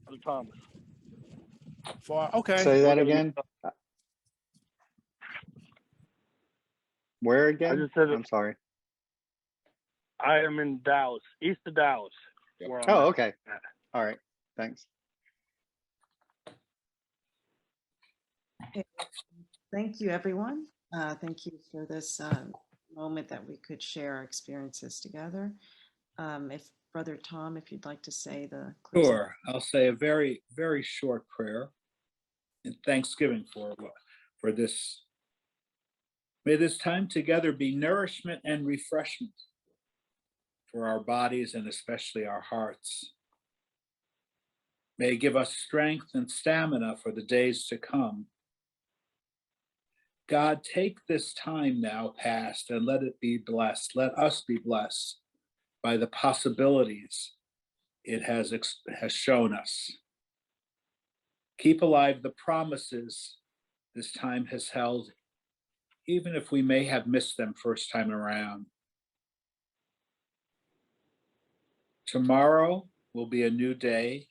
from Thomas. Okay. Say that again. Where again? I just said I'm sorry. I am in Dallas, east of Dallas. Where I'm Oh, at. okay. All right. Thanks. Thank you, everyone. Thank you for this moment that we could share our experiences together. If Brother Tom, if you'd like to say the closing. Sure. I'll say a very, very short prayer in thanksgiving for this. May this time together be nourishment and refreshment for our bodies and especially our hearts. May it give us strength and stamina for the days to come. God, take this time now past and let it be blessed. Let us be blessed by the possibilities it has shown us. Keep alive the promises this time has held, even if we may have missed them first time around. Tomorrow will be a new day,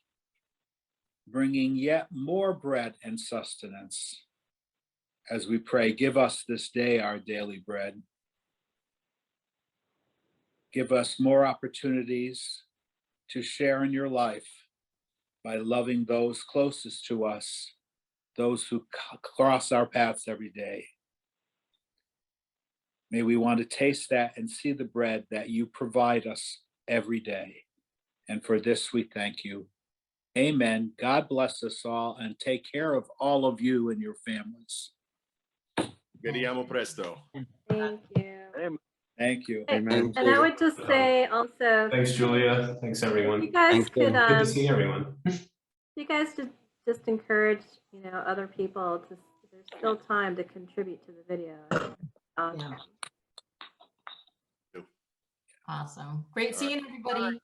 bringing yet more bread and sustenance. As we pray, give us this day our daily bread. Give us more opportunities to share in your life by loving those closest to us, those who cross our paths every day. May we want to taste that and see the bread that you provide us every day. And for this, we thank you. Amen. God bless us all and take care of all of you and your families. Vediamo presto. Thank you. Amen. Thank you. Amen. And I would just say also, Thanks, Julia. Thanks, everyone. you guys Thank you. could, Good to see everyone. you guys just encourage, other people to, there's still time to contribute to the video. Awesome. Awesome. Great seeing everybody.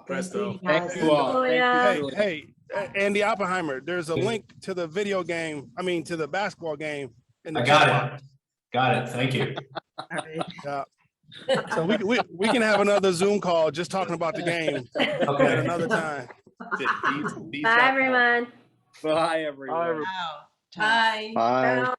Presto. Thank you all. Thank you, Julia. Hey, Andy Oppenheimer, there's a link to the video game, to the basketball game in the I chat got box. it. Got it. Thank you. Yeah. So we can have another Zoom call just talking about the game at another time. Bye, everyone. Bye, everyone. Bye, everyone. Bye. Bye.